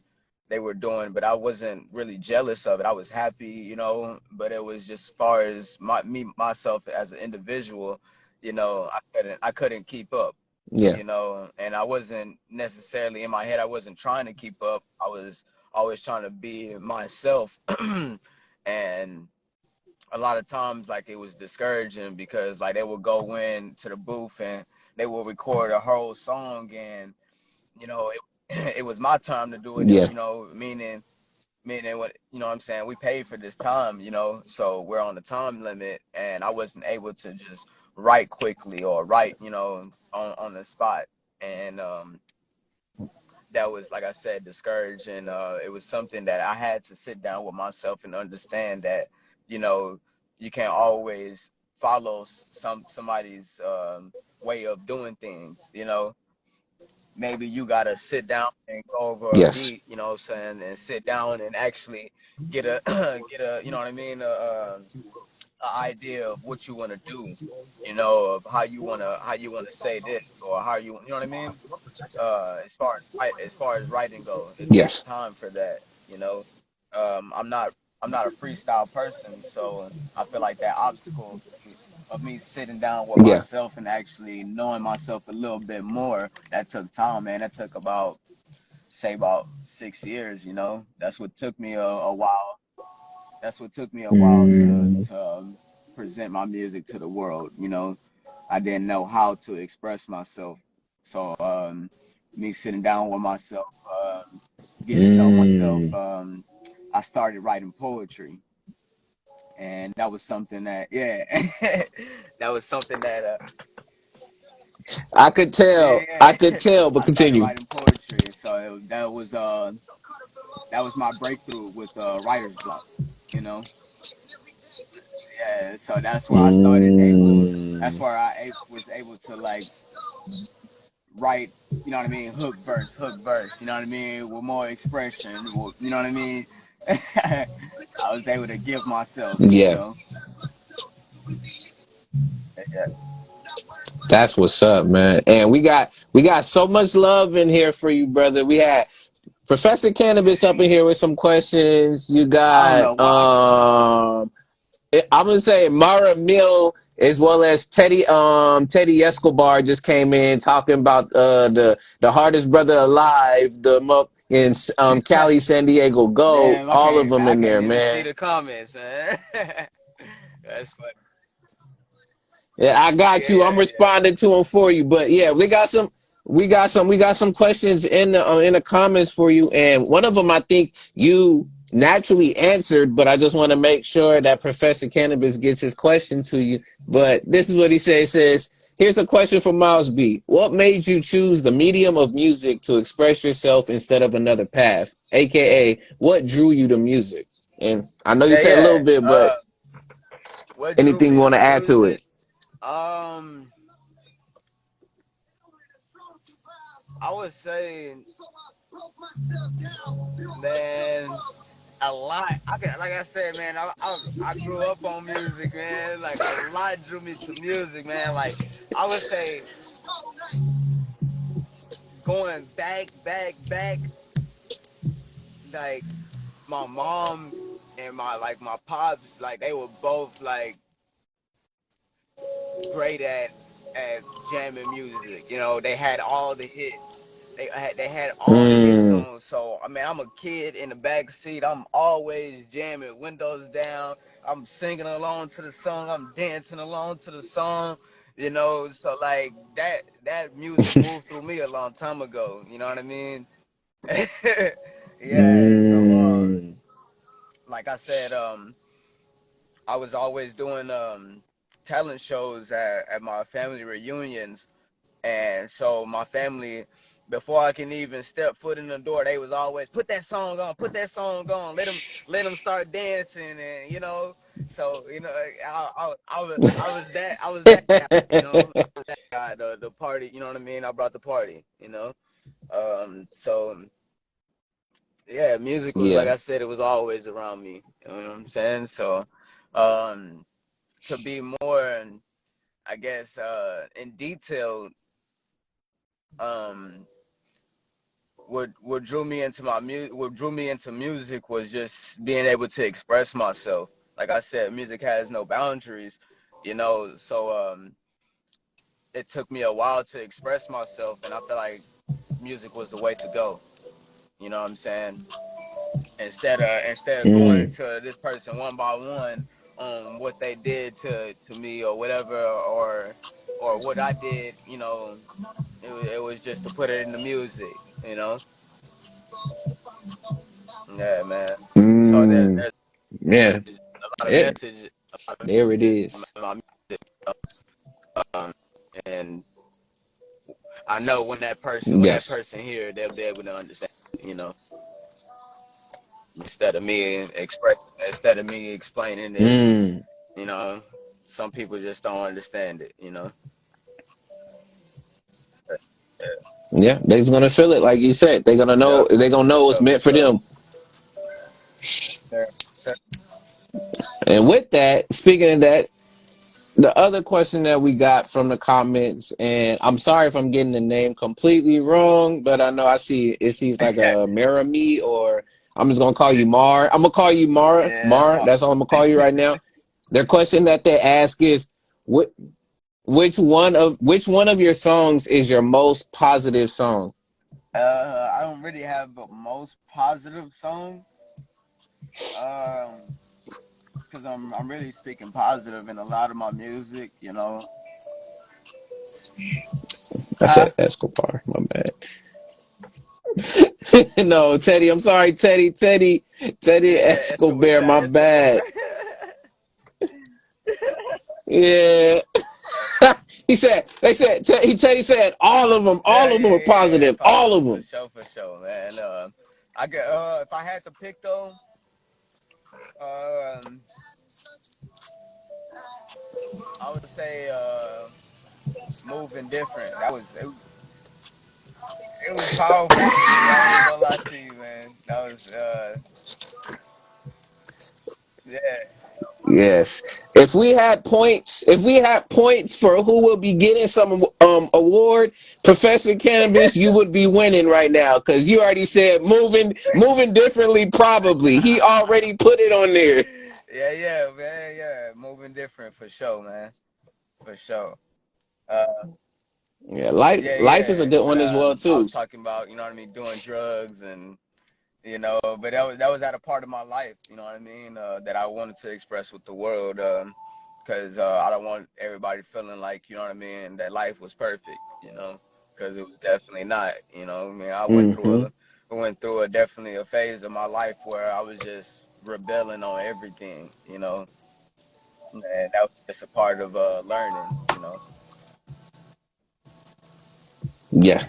Speaker 2: doing, but I wasn't really jealous of it. I was happy, you know, but it was just far as myself as an individual, you know, I couldn't keep up,
Speaker 1: yeah,
Speaker 2: you know, and I wasn't necessarily in my head. I wasn't trying to keep up. I was always trying to be myself, and a lot of times like it was discouraging because like they would go in to the booth and they will record a whole song and you know it was my time to do it,
Speaker 1: yeah,
Speaker 2: you know, meaning what, you know what I'm saying, we paid for this time, you know, so we're on the time limit and I wasn't able to just write quickly or write, you know, on the spot. And that was, like I said, discouraging. It was something that I had to sit down with myself and understand that, you know, you can't always follow somebody's way of doing things. You know, maybe you gotta sit down and go over a
Speaker 1: yes,
Speaker 2: beat. You know what I'm saying, and sit down and actually get a get a, you know what I mean, a idea of what you want to do. You know, of how you wanna say this or how you know what I mean, as far as writing go, it takes
Speaker 1: yes,
Speaker 2: time for that. You know, I'm not a freestyle person, so I feel like that obstacle of me sitting down with
Speaker 1: yeah,
Speaker 2: myself and actually knowing myself a little bit more, that took time, man. That took about, say, about 6 years. You know, that's what took me a while. That's what took me a while
Speaker 1: mm,
Speaker 2: to present my music to the world. You know, I didn't know how to express myself. So me sitting down with myself, getting to know myself,
Speaker 1: mm.
Speaker 2: I started writing poetry, and that was something that, yeah, that was something that, yeah,
Speaker 1: I
Speaker 2: yeah.
Speaker 1: could tell, but
Speaker 2: I started
Speaker 1: continue.
Speaker 2: writing poetry, so that was my breakthrough with writer's block. You know, yeah. So that's where I started able. That's
Speaker 1: Mm,
Speaker 2: where was able to like write, you know what I mean, hook verse, you know what I mean, with more expression, you know what I mean. I was able to give myself, you
Speaker 1: Yeah,
Speaker 2: know. Yeah,
Speaker 1: that's what's up, man. And we got so much love in here for you, brother. We had Professor Cannabis up in here with some questions. You
Speaker 2: I don't know
Speaker 1: got
Speaker 2: why.
Speaker 1: I'm gonna say Mara Mill as well as Teddy Escobar just came in talking about the hardest brother alive, in Cali, San Diego. Go,
Speaker 2: Damn,
Speaker 1: all of them
Speaker 2: I
Speaker 1: in
Speaker 2: can't
Speaker 1: there,
Speaker 2: even see
Speaker 1: man.
Speaker 2: the comments, man. That's funny.
Speaker 1: Yeah, I got you. I'm
Speaker 2: Yeah, yeah.
Speaker 1: responding to them for you. But yeah, we got some questions in the comments for you, and one of them I think you naturally answered, but I just want to make sure that Professor Cannabis gets his question to you. But this is what he says. He says, "Here's a question for Myles B. What made you choose the medium of music to express yourself instead of another path? AKA, what drew you to music?" And I know you
Speaker 2: Yeah,
Speaker 1: said a little
Speaker 2: yeah.
Speaker 1: bit, but
Speaker 2: What drew
Speaker 1: anything you
Speaker 2: me
Speaker 1: want
Speaker 2: to
Speaker 1: to add to it?
Speaker 2: music? Um, I would say, man, a lot. Like I said, man, I grew up on music, man. Like a lot drew me to music, man. Like I would say, going back, like my mom and my pops, like they were both like great at jamming music. You know, they had all the hits. They had all the hits
Speaker 1: Mm.
Speaker 2: on. So I mean, I'm a kid in the back seat. I'm always jamming, windows down. I'm singing along to the song. I'm dancing along to the song. You know, so like that music moved through me a long time ago. You know what I mean? Yeah. So
Speaker 1: Mm.
Speaker 2: like I said, I was always doing talent shows at my family reunions, and so my family, before I can even step foot in the door, they was always put that song on, let them start dancing, and you know, so you know, I was that guy, you know, that guy, the party, you know what I mean? I brought the party, you know, so yeah, music was like
Speaker 1: Yeah.
Speaker 2: I said, it was always around me, you know what I'm saying? So, um, to be more, I guess, in detail, um, what drew me into what drew me into music was just being able to express myself. Like I said, music has no boundaries, you know. So it took me a while to express myself, and I feel like music was the way to go. You know what I'm saying? Instead of going
Speaker 1: Mm.
Speaker 2: to this person one by one on what they did to me or whatever, or what I did, you know, it was just to put it in the music, you know. Yeah, man. So
Speaker 1: Mm.
Speaker 2: there's
Speaker 1: Yeah.
Speaker 2: a lot of
Speaker 1: There,
Speaker 2: message, a lot of
Speaker 1: there it
Speaker 2: messages
Speaker 1: is.
Speaker 2: in my music, um, and I know when that
Speaker 1: Yes.
Speaker 2: person here, they'll be able to understand, you know, instead of me explaining it,
Speaker 1: Mm.
Speaker 2: you know, some people just don't understand it, you know. Yeah,
Speaker 1: Yeah, they're gonna feel it, like you said. They're gonna
Speaker 2: yeah,
Speaker 1: know. They're gonna
Speaker 2: for
Speaker 1: know it's
Speaker 2: sure, for
Speaker 1: meant for
Speaker 2: sure.
Speaker 1: them.
Speaker 2: Yeah, yeah.
Speaker 1: And with that, speaking of that, the other question that we got from the comments, and I'm sorry if I'm getting the name completely wrong, but I know I see it seems like a Marami, or I'm just gonna call you Mar. I'm gonna call you Mara.
Speaker 2: Yeah, that's
Speaker 1: Mar.
Speaker 2: fine.
Speaker 1: That's all I'm gonna call you right now. Their question that they ask is, what, which one of your songs is your most positive song?
Speaker 2: I don't really have the most positive song, um, because I'm really speaking positive in a lot of my music, you know.
Speaker 1: I
Speaker 2: Huh?
Speaker 1: said Escobar. My bad. No, Teddy. I'm sorry, Teddy
Speaker 2: Yeah, you
Speaker 1: Escobar.
Speaker 2: got
Speaker 1: My
Speaker 2: Escobar.
Speaker 1: bad. Yeah. He said. They said. Teddy said all of them.
Speaker 2: Yeah,
Speaker 1: All of them
Speaker 2: yeah,
Speaker 1: are
Speaker 2: yeah,
Speaker 1: positive. All of them.
Speaker 2: for sure, man. I get if I had to pick though, um, I would say moving different. That was it. it was powerful for me. I ain't gonna lie to you, man. That was yeah.
Speaker 1: Yes. If we had points for who will be getting some award, Professor Cannabis, you would be winning right now because you already said moving differently. Probably he already put it on there.
Speaker 2: Yeah, yeah, man, yeah. Moving different for sure, man. For sure. Uh,
Speaker 1: Yeah, life is a
Speaker 2: yeah.
Speaker 1: good
Speaker 2: But
Speaker 1: one as well
Speaker 2: I was
Speaker 1: too.
Speaker 2: talking about, you know what I mean, doing drugs and but that was at a part of my life, you know what I mean, that I wanted to express with the world, because I don't want everybody feeling like, you know what I mean, that life was perfect, because it was definitely not, I mean,
Speaker 1: Hmm.
Speaker 2: I went through a definitely a phase of my life where I was just rebelling on everything, and that was just a part of learning.
Speaker 1: Yeah.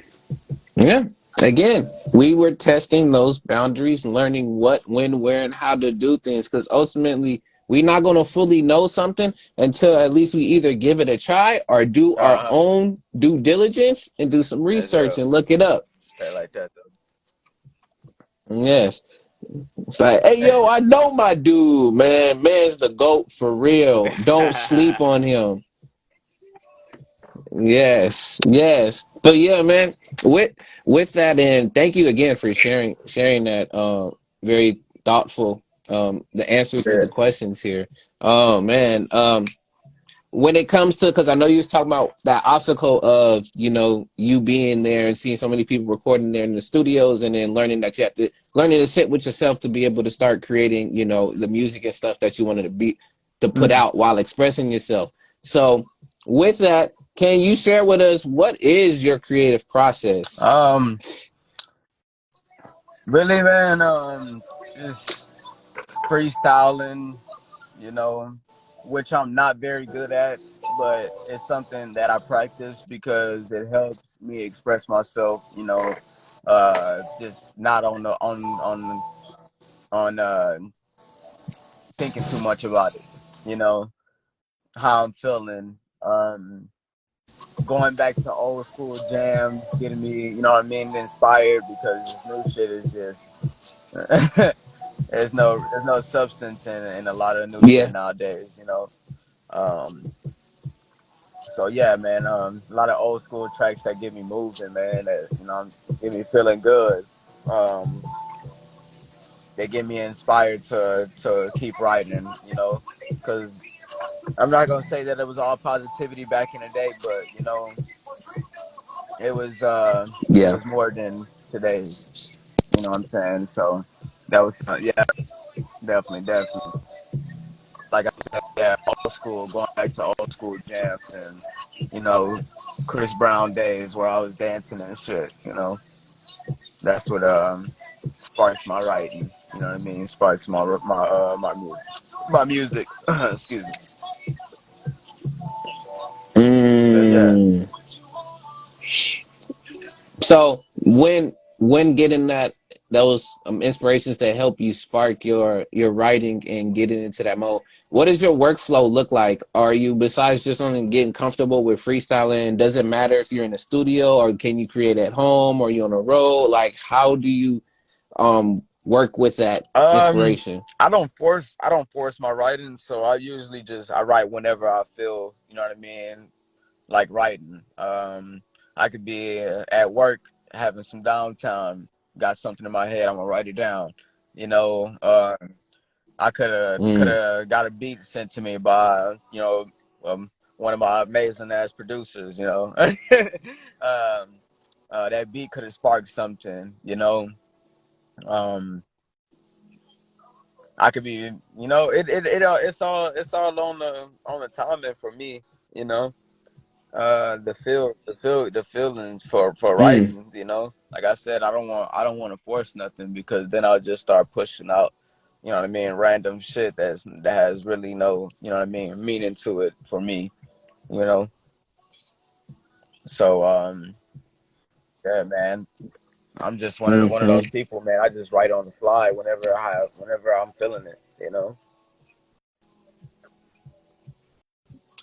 Speaker 1: Yeah. Again, we were testing those boundaries, learning what, when, where, and how to do things. Because ultimately, we're not going to fully know something until at least we either give it a try or do our
Speaker 2: Uh-huh.
Speaker 1: own due diligence and do some
Speaker 2: That's
Speaker 1: research
Speaker 2: real.
Speaker 1: and look it up.
Speaker 2: Straight like that
Speaker 1: Yes. It's like, hey,
Speaker 2: though.
Speaker 1: yo, I know my dude, man. Man's the GOAT for real. Don't sleep on him. Yes, yes. But yeah, man, with with that and thank you again for sharing that very thoughtful the answers to
Speaker 2: Yeah.
Speaker 1: the questions here. Oh man. When it comes to because I know you was talking about that obstacle of you being there and seeing so many people recording there in the studios and then learning that you have to learning to sit with yourself to be able to start creating the music and stuff that you wanted to put
Speaker 2: Mm.
Speaker 1: out while expressing yourself. So with that, can you share with us what is your creative process?
Speaker 2: Um, Really, man, just freestyling, you know, which I'm not very good at, but it's something that I practice because it helps me express myself, just not on thinking too much about it, you know, how I'm feeling. Going back to old school jams, getting me, inspired because this new shit is just there's no substance in a lot of new shit
Speaker 1: Yeah.
Speaker 2: nowadays. Um, so yeah, man. A lot of old school tracks that get me moving, man. That get me feeling good. Um, they get me inspired to keep writing. Because I'm not gonna say that it was all positivity back in the day, but it
Speaker 1: Yeah.
Speaker 2: was more than today's. You know what I'm saying? So that was yeah, definitely, definitely. Like I said, yeah, old school, going back to old school jams and you know Chris Brown days where I was dancing and shit. That's what sparks my writing. You know what I mean? Sparks my music. Excuse me. But yeah.
Speaker 1: Mm. So when getting those inspirations that help you spark your writing and getting into that mode, what does your workflow look like? Are you besides just only getting comfortable with freestyling? Does it matter if you're in the studio or can you create at home or you on the road? Like how do you work with that
Speaker 2: Um,
Speaker 1: inspiration?
Speaker 2: I don't force my writing, so I write whenever I feel. You know what I mean? Like writing. I could be at work having some downtime, got something in my head, I'm gonna write it down. You know, I could
Speaker 1: Mm,
Speaker 2: have got a beat sent to me by one of my amazing ass producers. That beat could have sparked something. Um, I could be, it's all on the timing for me. You know. The feelings for
Speaker 1: mm,
Speaker 2: writing, like I said, I don't want to force nothing because then I'll just start pushing out, what I mean, random shit that has really no, what I mean, meaning to it for me, you know. So yeah, man, I'm just one of those
Speaker 1: hmm.
Speaker 2: people, man. I just write on the fly whenever I'm feeling it.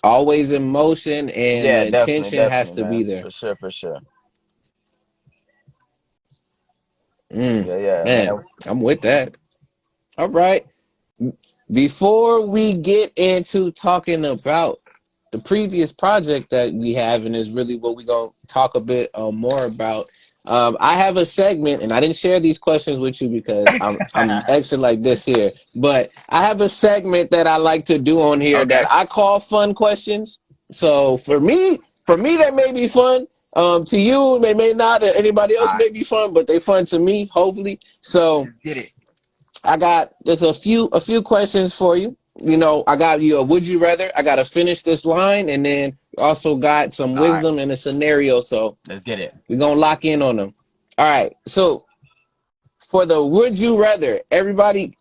Speaker 1: Always in motion and the
Speaker 2: Yeah, definitely,
Speaker 1: intention has
Speaker 2: definitely,
Speaker 1: to be
Speaker 2: man,
Speaker 1: there.
Speaker 2: for sure, for sure.
Speaker 1: Mm,
Speaker 2: Yeah,
Speaker 1: man,
Speaker 2: man.
Speaker 1: I'm with that. All right. Before we get into talking about the previous project that we have, and is really what we're going to talk a bit more about, I have a segment, and I didn't share these questions with you because I'm extra like this here, but I have a segment that I like to do on here
Speaker 2: Okay.
Speaker 1: that I call fun questions. So for me, that may be fun. To you, they may not. Anybody
Speaker 2: All
Speaker 1: else
Speaker 2: right.
Speaker 1: may be fun, but they fun to me, hopefully. So
Speaker 2: Let's get it.
Speaker 1: I got there's a few questions for you. I got you a would you rather. I got to finish this line, and then also got some
Speaker 2: All right.
Speaker 1: wisdom and a scenario. So
Speaker 2: Let's get it.
Speaker 1: we're gonna lock in on them. All right. So for the would you rather, everybody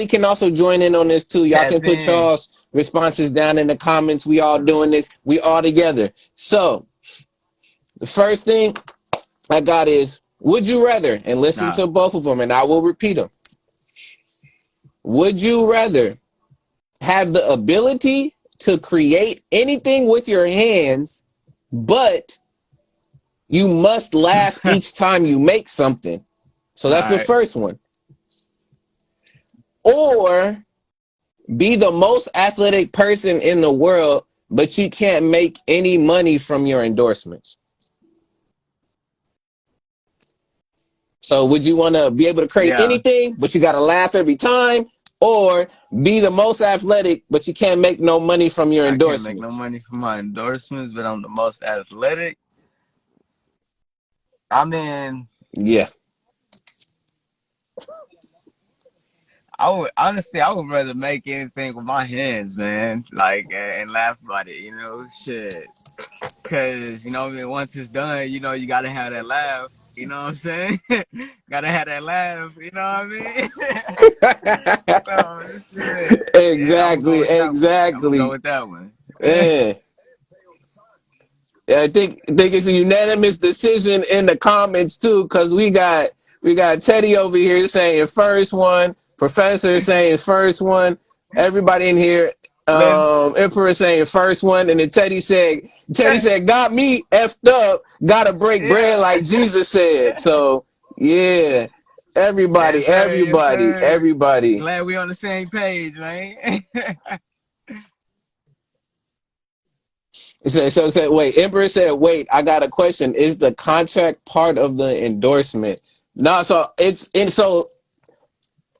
Speaker 1: can also join in on this too. Y'all can
Speaker 2: Tap
Speaker 1: put
Speaker 2: in.
Speaker 1: y'all's responses down in the comments. We all doing this. We all together. So the first thing I got is would you rather, and listen
Speaker 2: Nah.
Speaker 1: to both of them, and I will repeat them. Would you rather have the ability to create anything with your hands, but you must laugh each time you make something? So
Speaker 2: All
Speaker 1: that's the
Speaker 2: right.
Speaker 1: first one. Or be the most athletic person in the world, but you can't make any money from your endorsements. So would you want to be able to create
Speaker 2: Yeah.
Speaker 1: anything, but you got to laugh every time? Or be the most athletic, but you can't make no money from your
Speaker 2: I can't make no
Speaker 1: endorsements?
Speaker 2: money from my endorsements, but I'm the most athletic. I mean,
Speaker 1: Yeah.
Speaker 2: I would rather make anything with my hands, man. Like and laugh about it, shit. Cause I mean, once it's done, you gotta have that laugh. You know what I'm saying? Gotta have that laugh. You know what I mean? So shit. Yeah, I'm gonna go
Speaker 1: Exactly,
Speaker 2: with that one. I'm gonna go
Speaker 1: exactly.
Speaker 2: with that one.
Speaker 1: Yeah. Yeah, I think it's a unanimous decision in the comments too, because we got Teddy over here saying first one, Professor saying first one, everybody in here,
Speaker 2: Let
Speaker 1: Emperor saying first one, and then Teddy said, got me effed up, gotta break bread
Speaker 2: yeah.
Speaker 1: like Jesus said. So yeah,
Speaker 2: Yes,
Speaker 1: everybody,
Speaker 2: sir. Yes,
Speaker 1: everybody,
Speaker 2: sir.
Speaker 1: everybody.
Speaker 2: Glad we on the same page, man.
Speaker 1: Wait, Emperor said, wait, I got a question. Is the contract part of the endorsement? No, so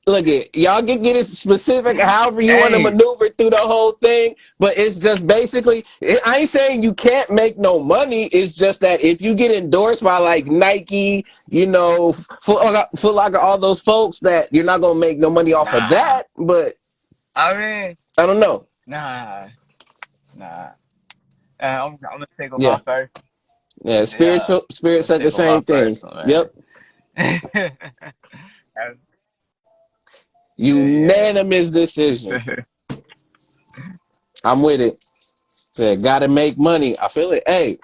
Speaker 1: look it, y'all can get it specific however you want to
Speaker 2: Hey,
Speaker 1: maneuver through the whole thing, but it's just basically, I ain't saying you can't make no money. It's just that if you get endorsed by like Nike, Foot Locker, all those folks, that you're not gonna make no money off of
Speaker 2: nah.
Speaker 1: that. But
Speaker 2: I mean,
Speaker 1: I don't know.
Speaker 2: nah, nah. I'm gonna stick with my
Speaker 1: Yeah,
Speaker 2: first.
Speaker 1: yeah.
Speaker 2: Yeah, I'm
Speaker 1: Spirit
Speaker 2: gonna
Speaker 1: said the
Speaker 2: stick with my
Speaker 1: same thing.
Speaker 2: first one,
Speaker 1: Yep.
Speaker 2: man. Yeah,
Speaker 1: Unanimous decision.
Speaker 2: yeah.
Speaker 1: I'm with it. Said, gotta make money. I feel it. Hey,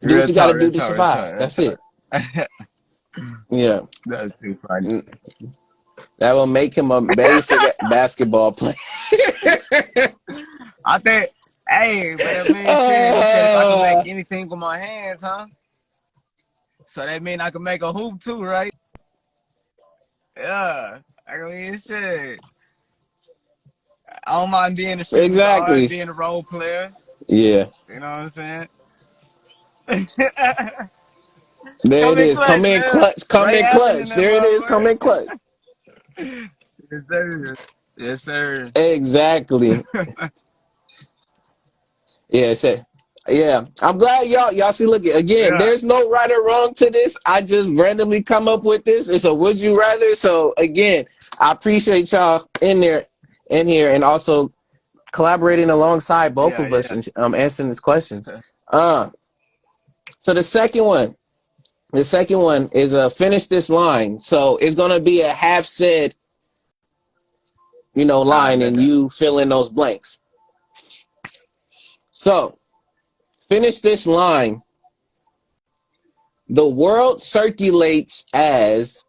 Speaker 1: do what
Speaker 2: Real
Speaker 1: you gotta
Speaker 2: talk,
Speaker 1: do
Speaker 2: real
Speaker 1: to
Speaker 2: talk, real
Speaker 1: survive.
Speaker 2: talk, real
Speaker 1: That's it.
Speaker 2: talk.
Speaker 1: Yeah.
Speaker 2: That's too funny.
Speaker 1: That will make him a basic basketball player.
Speaker 2: I think, hey, but I mean, shit. You said if I can make
Speaker 1: uh,
Speaker 2: anything with my hands, huh? So that mean I can make a hoop too, right? Yeah. I mean, shit. I don't mind being a shooting guard,
Speaker 1: exactly.
Speaker 2: being a role player.
Speaker 1: Yeah.
Speaker 2: You know what I'm saying?
Speaker 1: There
Speaker 2: Come
Speaker 1: it
Speaker 2: in
Speaker 1: is.
Speaker 2: clutch,
Speaker 1: Come in
Speaker 2: man.
Speaker 1: clutch. Come
Speaker 2: Ray
Speaker 1: in
Speaker 2: Allen in
Speaker 1: clutch.
Speaker 2: that
Speaker 1: There it is. Come
Speaker 2: motherfucker.
Speaker 1: in clutch.
Speaker 2: Yes, sir. Yes, sir.
Speaker 1: Exactly. Yeah, yeah. I'm glad y'all see. Look again.
Speaker 2: Yeah.
Speaker 1: There's no right or wrong to this. I just randomly come up with this. It's a would you rather. So again, I appreciate y'all in here, and also collaborating alongside both
Speaker 2: Yeah,
Speaker 1: of us
Speaker 2: yeah.
Speaker 1: and answering these questions. Uh, so the second one is finish this line. So it's gonna be a half said,
Speaker 2: I
Speaker 1: line,
Speaker 2: bet
Speaker 1: and
Speaker 2: that.
Speaker 1: you fill in those blanks. So finish this line. The world circulates as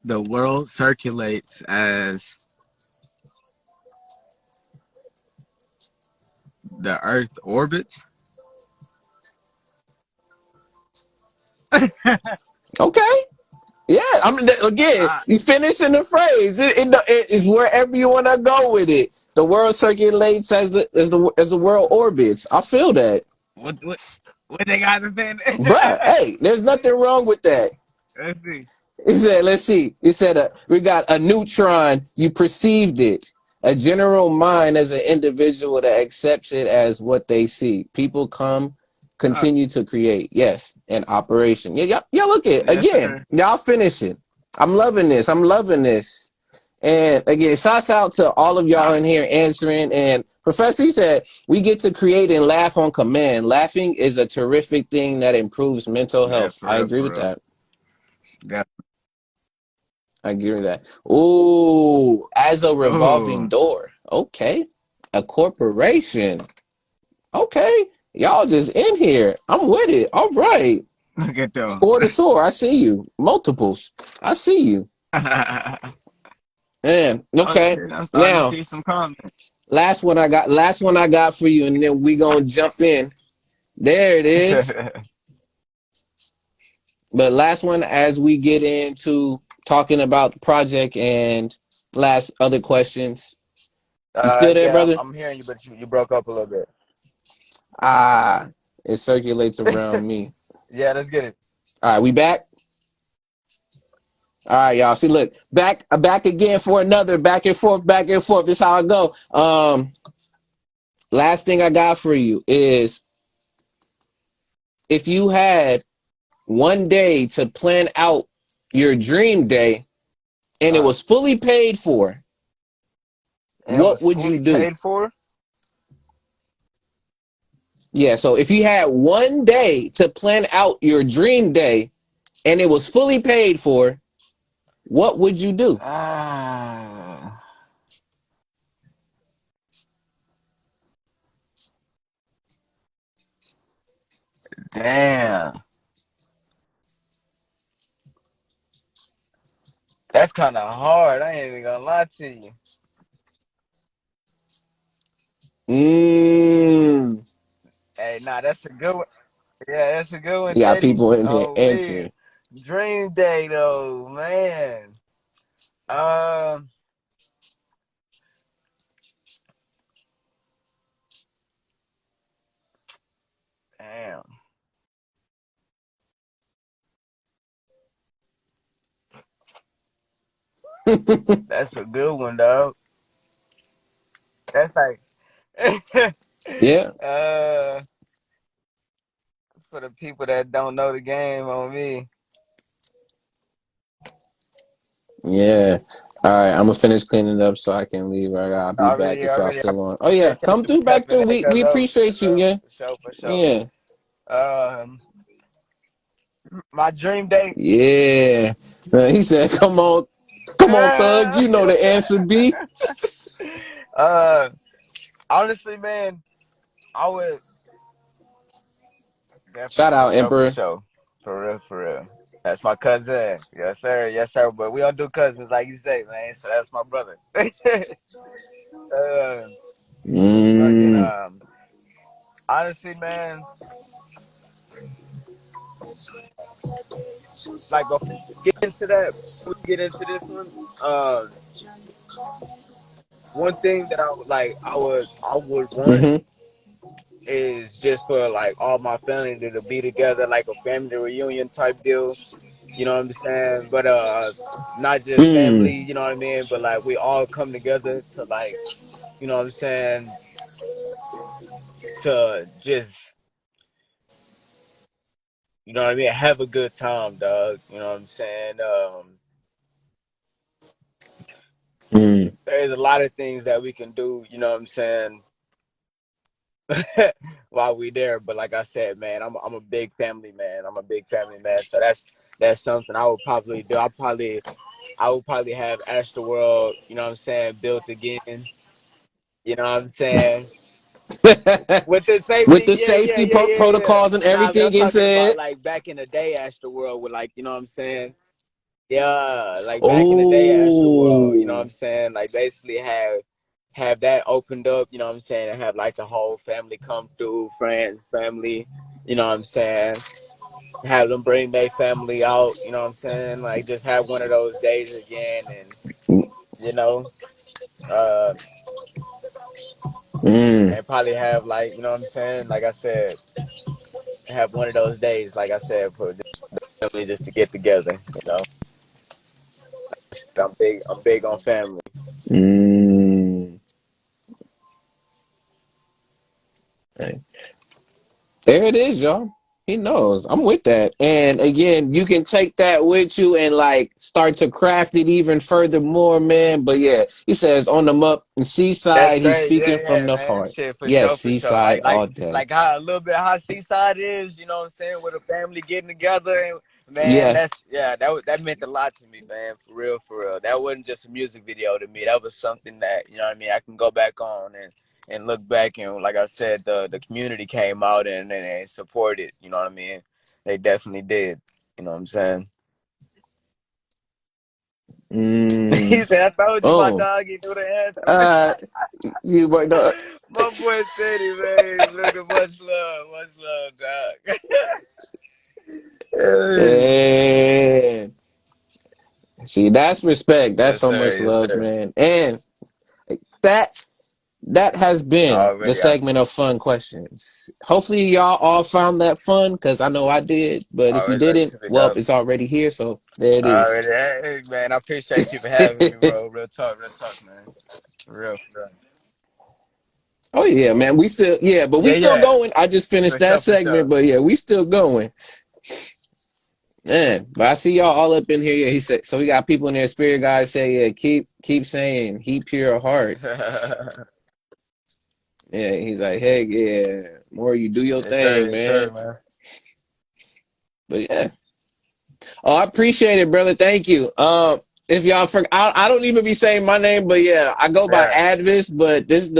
Speaker 2: The world circulates as the Earth orbits.
Speaker 1: Okay. Yeah, I mean, again,
Speaker 2: uh,
Speaker 1: you finish in the phrase. It is wherever you want to go with it. The world circulates as the world orbits. I feel that,
Speaker 2: what what what they got to say?
Speaker 1: bruh. Hey, there's nothing wrong with that.
Speaker 2: Let's see.
Speaker 1: He said, let's see. He said, we got a neutron. You perceived it. A general mind as an individual that accepts it as what they see. People
Speaker 2: Uh,
Speaker 1: continue to create. Yes, and operation. Yeah, y'all look at
Speaker 2: yes,
Speaker 1: again.
Speaker 2: sir.
Speaker 1: Y'all finish it. I'm loving this. I'm loving this. And again, shouts out to all of y'all
Speaker 2: Nah,
Speaker 1: in here answering. And Professor, he said, we get to create and laugh on command. Laughing is a terrific thing that improves mental
Speaker 2: yeah,
Speaker 1: health.
Speaker 2: for
Speaker 1: I
Speaker 2: real,
Speaker 1: agree
Speaker 2: for
Speaker 1: with
Speaker 2: real.
Speaker 1: that.
Speaker 2: Got
Speaker 1: I agree with that. Ooh, as a revolving
Speaker 2: oh,
Speaker 1: door. Okay. A corporation. Okay. Y'all just in here. I'm with it. All right.
Speaker 2: look at them.
Speaker 1: Score to soar. I see you. Multiples. I see you. Man.
Speaker 2: Oh
Speaker 1: Okay.
Speaker 2: shit, I'm starting to
Speaker 1: Now,
Speaker 2: see some comments.
Speaker 1: last one I got for you, and then we gonna jump in. There it is. But last one as we get into talking about the project and last other questions. You still there,
Speaker 2: Yeah,
Speaker 1: brother?
Speaker 2: I'm hearing you, but you broke up a little bit.
Speaker 1: Ah, it circulates around me.
Speaker 2: Yeah, let's get it.
Speaker 1: All right, we back. All right, y'all. See, look, back again for another back and forth, back and forth. This is how I go. Last thing I got for you is if you had one day to plan out your dream day and it
Speaker 2: Uh,
Speaker 1: was fully paid for,
Speaker 2: and it
Speaker 1: what
Speaker 2: was
Speaker 1: would you
Speaker 2: fully
Speaker 1: do?
Speaker 2: paid for.
Speaker 1: Yeah, so if you had one day to plan out your dream day and it was fully paid for, what would you do?
Speaker 2: Ah, damn. That's kind of hard. I ain't even gonna lie to you.
Speaker 1: Mmm.
Speaker 2: Hey, nah, that's a good one. Yeah, that's a good one,
Speaker 1: You got
Speaker 2: Teddy.
Speaker 1: people in here
Speaker 2: Oh, we
Speaker 1: answering.
Speaker 2: dream day though, man. Um, damn, that's a good one, dog. That's like,
Speaker 1: Yeah.
Speaker 2: uh, for the people that don't know the game on me.
Speaker 1: Yeah. All right. I'm gonna finish cleaning up so I can leave. All right, I'll be back if y'all
Speaker 2: Already, I
Speaker 1: still on. Oh yeah,
Speaker 2: appreciate
Speaker 1: come
Speaker 2: you
Speaker 1: through back
Speaker 2: tapping
Speaker 1: through.
Speaker 2: in,
Speaker 1: We
Speaker 2: cuz
Speaker 1: appreciate you. Yeah.
Speaker 2: for sure, for sure.
Speaker 1: Yeah.
Speaker 2: Um, my dream day.
Speaker 1: Yeah. He said, come on, thug. You know the answer, B.
Speaker 2: uh, honestly, man, I would
Speaker 1: Shout
Speaker 2: definitely
Speaker 1: out,
Speaker 2: for
Speaker 1: Emperor.
Speaker 2: sure, for real, for real. That's my cousin. Yes, sir, yes, sir. But we don't do cousins like you say, man. So that's my brother. uh, fucking
Speaker 1: Mm.
Speaker 2: honestly, man, like before we get into that, before we get into this one, one thing that I would want
Speaker 1: Mm-hmm.
Speaker 2: is just for like all my family to be together, like a family reunion type deal. You know what I'm saying? But not just family.
Speaker 1: Mm.
Speaker 2: You know what I mean? But like we all come together to like, you know what I'm saying? To just, you know what I mean? Have a good time, dog. You know what I'm saying?
Speaker 1: Mm.
Speaker 2: There's a lot of things that we can do. You know what I'm saying? While we there. But like I said, man, I'm a big family man. I'm a big family man. So that's something I would probably do. I would probably have Astroworld, you know what I'm saying, built again. You know what I'm saying? With the
Speaker 1: With
Speaker 2: safety,
Speaker 1: the
Speaker 2: yeah, yeah,
Speaker 1: safety
Speaker 2: yeah, yeah, yeah.
Speaker 1: protocols and
Speaker 2: Nah, but I'm
Speaker 1: everything
Speaker 2: talking about
Speaker 1: inside.
Speaker 2: like back in the day Astroworld with like, you know what I'm saying? Yeah, like back in the day Astroworld, you know what
Speaker 1: Oh.
Speaker 2: I'm saying? Like basically have that opened up, you know what I'm saying, and have like the whole family come through, friends, family, you know what I'm saying? have them bring their family out. You know what I'm saying? Like just have one of those days again, and you know, uh,
Speaker 1: Mm,
Speaker 2: and probably have like you know what I'm saying. Like I said, have one of those days. Like I said, for just family just to get together. You know, I'm big. I'm big on family.
Speaker 1: mm. There it is, y'all. He knows. I'm with that. And again, you can take that with you and like start to craft it even furthermore, man. But yeah, he says on the up and
Speaker 2: That's
Speaker 1: seaside, he's
Speaker 2: great. Yeah,
Speaker 1: speaking from
Speaker 2: yeah,
Speaker 1: the
Speaker 2: man.
Speaker 1: heart.
Speaker 2: Shit, for
Speaker 1: Yes,
Speaker 2: sure, for sure.
Speaker 1: seaside all day.
Speaker 2: Like how a little bit how Seaside is, you know what I'm saying, with a family getting together, and man,
Speaker 1: Yeah.
Speaker 2: that's yeah, that meant a lot to me, man. For real, for real. That wasn't just a music video to me. That was something that you know what I mean. I can go back on and look back, and like I said, the community came out and supported. You know what I mean? They definitely did. You know what I'm saying? He
Speaker 1: Mm.
Speaker 2: said, "I told you, my
Speaker 1: Oh.
Speaker 2: dog, he knew the answer."
Speaker 1: Uh you but no
Speaker 2: My boy Teddy, man. Look at much love, dog. Hey.
Speaker 1: and see that's respect. That's
Speaker 2: Yes,
Speaker 1: so
Speaker 2: sir.
Speaker 1: much
Speaker 2: Yes,
Speaker 1: love,
Speaker 2: sir.
Speaker 1: man. And that that has been the
Speaker 2: Already,
Speaker 1: segment of fun questions. Hopefully, y'all all found that fun because I know I did. But if you
Speaker 2: already like
Speaker 1: didn't,
Speaker 2: to be
Speaker 1: well,
Speaker 2: done.
Speaker 1: it's already here, so there it is.
Speaker 2: Already, hey, man. I appreciate you for having me, bro. Real talk, man. For real.
Speaker 1: Oh yeah, man. We still but we
Speaker 2: Yeah,
Speaker 1: still
Speaker 2: yeah.
Speaker 1: going. I just finished
Speaker 2: For
Speaker 1: that
Speaker 2: sure, for
Speaker 1: segment,
Speaker 2: sure.
Speaker 1: but yeah, we still going. Man, but I see y'all all up in here. Yeah, he said so. We got people in there. Spirit guys say, yeah, keep saying he pure heart. Yeah, he's like, hey, yeah, more you do your thing,
Speaker 2: Yes, sir,
Speaker 1: man.
Speaker 2: man.
Speaker 1: But yeah. Oh, I appreciate it, brother. Thank you. If y'all forgot, I don't even be saying my name, but yeah, I go by
Speaker 2: Yeah,
Speaker 1: A.D.V.I.S., but this is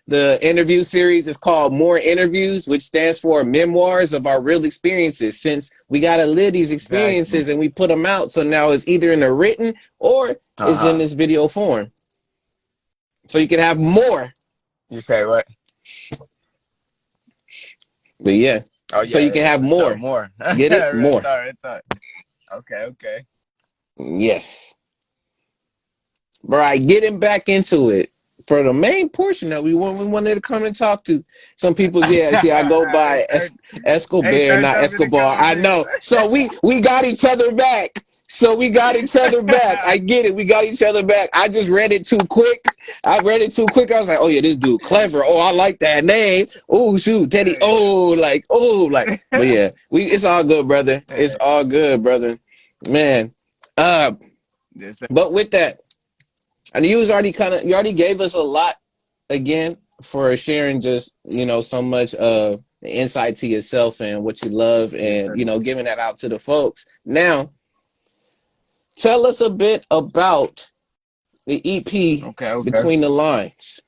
Speaker 1: the interview series is called More Interviews, which stands for Memoirs of Our Real Experiences. Since we gotta live these
Speaker 2: exactly.
Speaker 1: experiences and we put them out, so now it's either in a written or
Speaker 2: Uh
Speaker 1: it's in
Speaker 2: huh.
Speaker 1: this video form, so you can have more.
Speaker 2: You say what?
Speaker 1: But yeah,
Speaker 2: Oh
Speaker 1: so
Speaker 2: yeah,
Speaker 1: you can
Speaker 2: yeah,
Speaker 1: have
Speaker 2: for sure.
Speaker 1: more.
Speaker 2: More.
Speaker 1: Get it?
Speaker 2: Real
Speaker 1: More.
Speaker 2: talk, real talk. Okay, okay.
Speaker 1: Yes. All right, getting back into it. For the main portion that we wanted to come and talk to some people's see I go
Speaker 2: Hey,
Speaker 1: by Escobar,
Speaker 2: turned
Speaker 1: not
Speaker 2: up in the
Speaker 1: Escobar. I
Speaker 2: conversation.
Speaker 1: know. So we got each other back. So we got each other back. I get it. We got each other back. I just read it too quick. I read it too quick. I was like, oh yeah, this dude clever. Oh, I like that name. Oh shoot, Teddy.
Speaker 2: Hey.
Speaker 1: But yeah, it's all good, brother. It's
Speaker 2: Hey.
Speaker 1: all good, brother. Man. Uh,
Speaker 2: Yes,
Speaker 1: but with that, and you already gave us a lot again for sharing just so much insight to yourself and what you love and
Speaker 2: sir.
Speaker 1: giving that out to the folks. Now, tell us a bit about the EP
Speaker 2: Okay, okay.
Speaker 1: Between the Lines.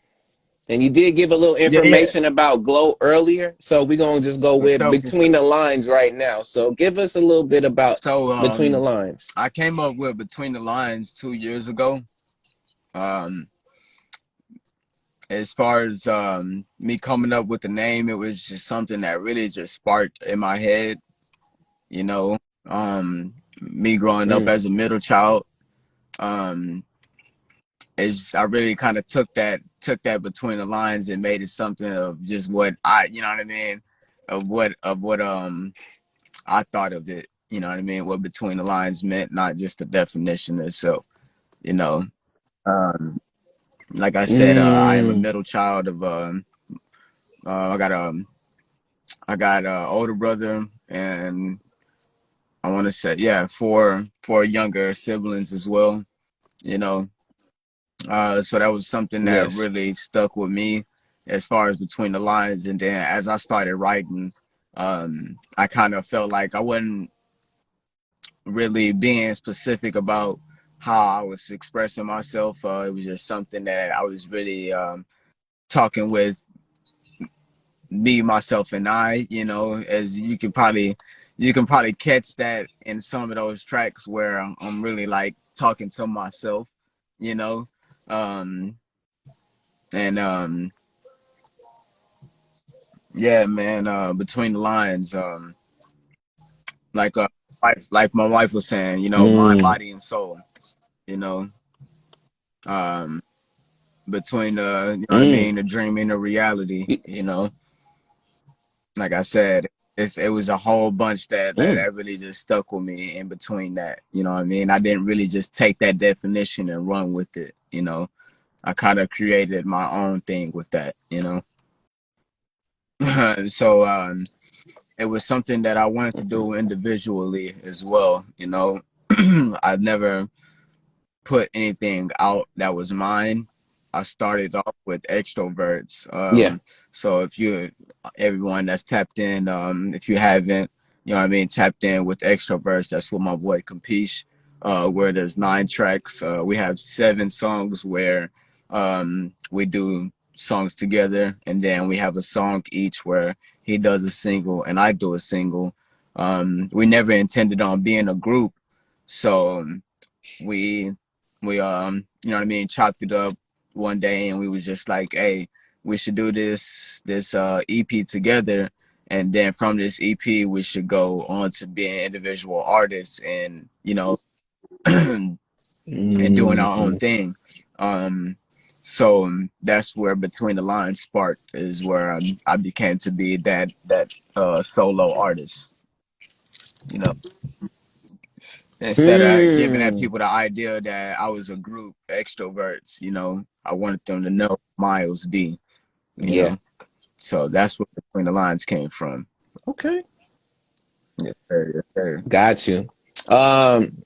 Speaker 1: And you did give a little
Speaker 2: Yeah, yeah.
Speaker 1: information about Glow earlier, so we're gonna just go
Speaker 2: For
Speaker 1: with
Speaker 2: sure, for sure.
Speaker 1: Between the Lines right now. So give us a little bit about
Speaker 2: So,
Speaker 1: Between the Lines.
Speaker 2: I came up with Between the Lines 2 years ago. Um, as far as me coming up with the name, it was just something that really just sparked in my head. You know, me growing up
Speaker 1: Mm,
Speaker 2: as a middle child. Um, is I really kind of took that between the lines and made it something of just what you know what I mean, of what I thought of it. You know what I mean, what between the lines meant, not just the definition itself. You know, um, like I said, I am a
Speaker 1: mm,
Speaker 2: middle child of I got a older brother and I want to say yeah four younger siblings as well. You know, so that was something that
Speaker 1: yes.
Speaker 2: really stuck with me as far as between the lines. And then as I started writing, I kind of felt like I wasn't really being specific about how I was expressing myself. It was just something that I was really talking with me, myself, and I. You know, as you can probably catch that in some of those tracks where I'm really like talking to myself. You know, um, and yeah, man. Between the lines. like like my wife was saying, mind,
Speaker 1: Mm,
Speaker 2: body, and soul. You know, um, between the you know what I
Speaker 1: mm,
Speaker 2: mean, the dream and the reality.
Speaker 1: y-
Speaker 2: Like I said, it was a whole bunch
Speaker 1: mm,
Speaker 2: that really just stuck with me in between that. You know what I mean? I didn't really just take that definition and run with it. I kind of created my own thing with that. So it was something that I wanted to do individually as well. I've never put anything out that was mine. I started off with extroverts.
Speaker 1: yeah.
Speaker 2: So if you, everyone that's tapped in, if you haven't, tapped in with extroverts, that's with my boy Capiche, where there's 9 tracks. We have 7 songs where we do songs together, and then we have a song each where he does a single and I do a single. We never intended on being a group, so we chopped it up one day and we was just like, hey, we should do this EP together, and then from this EP we should go on to being individual artists and and doing our own
Speaker 1: Hmm.
Speaker 2: thing. So that's where Between the Lines sparked, is where I became to be that solo artist, you know instead of giving that
Speaker 1: Mm,
Speaker 2: people the idea that I was a group extroverts. I wanted them to know Myles B. You
Speaker 1: yeah.
Speaker 2: know, so that's where Between the Lines came from.
Speaker 1: Okay.
Speaker 2: Yes, sir. Yes, sir.
Speaker 1: Got you. Um,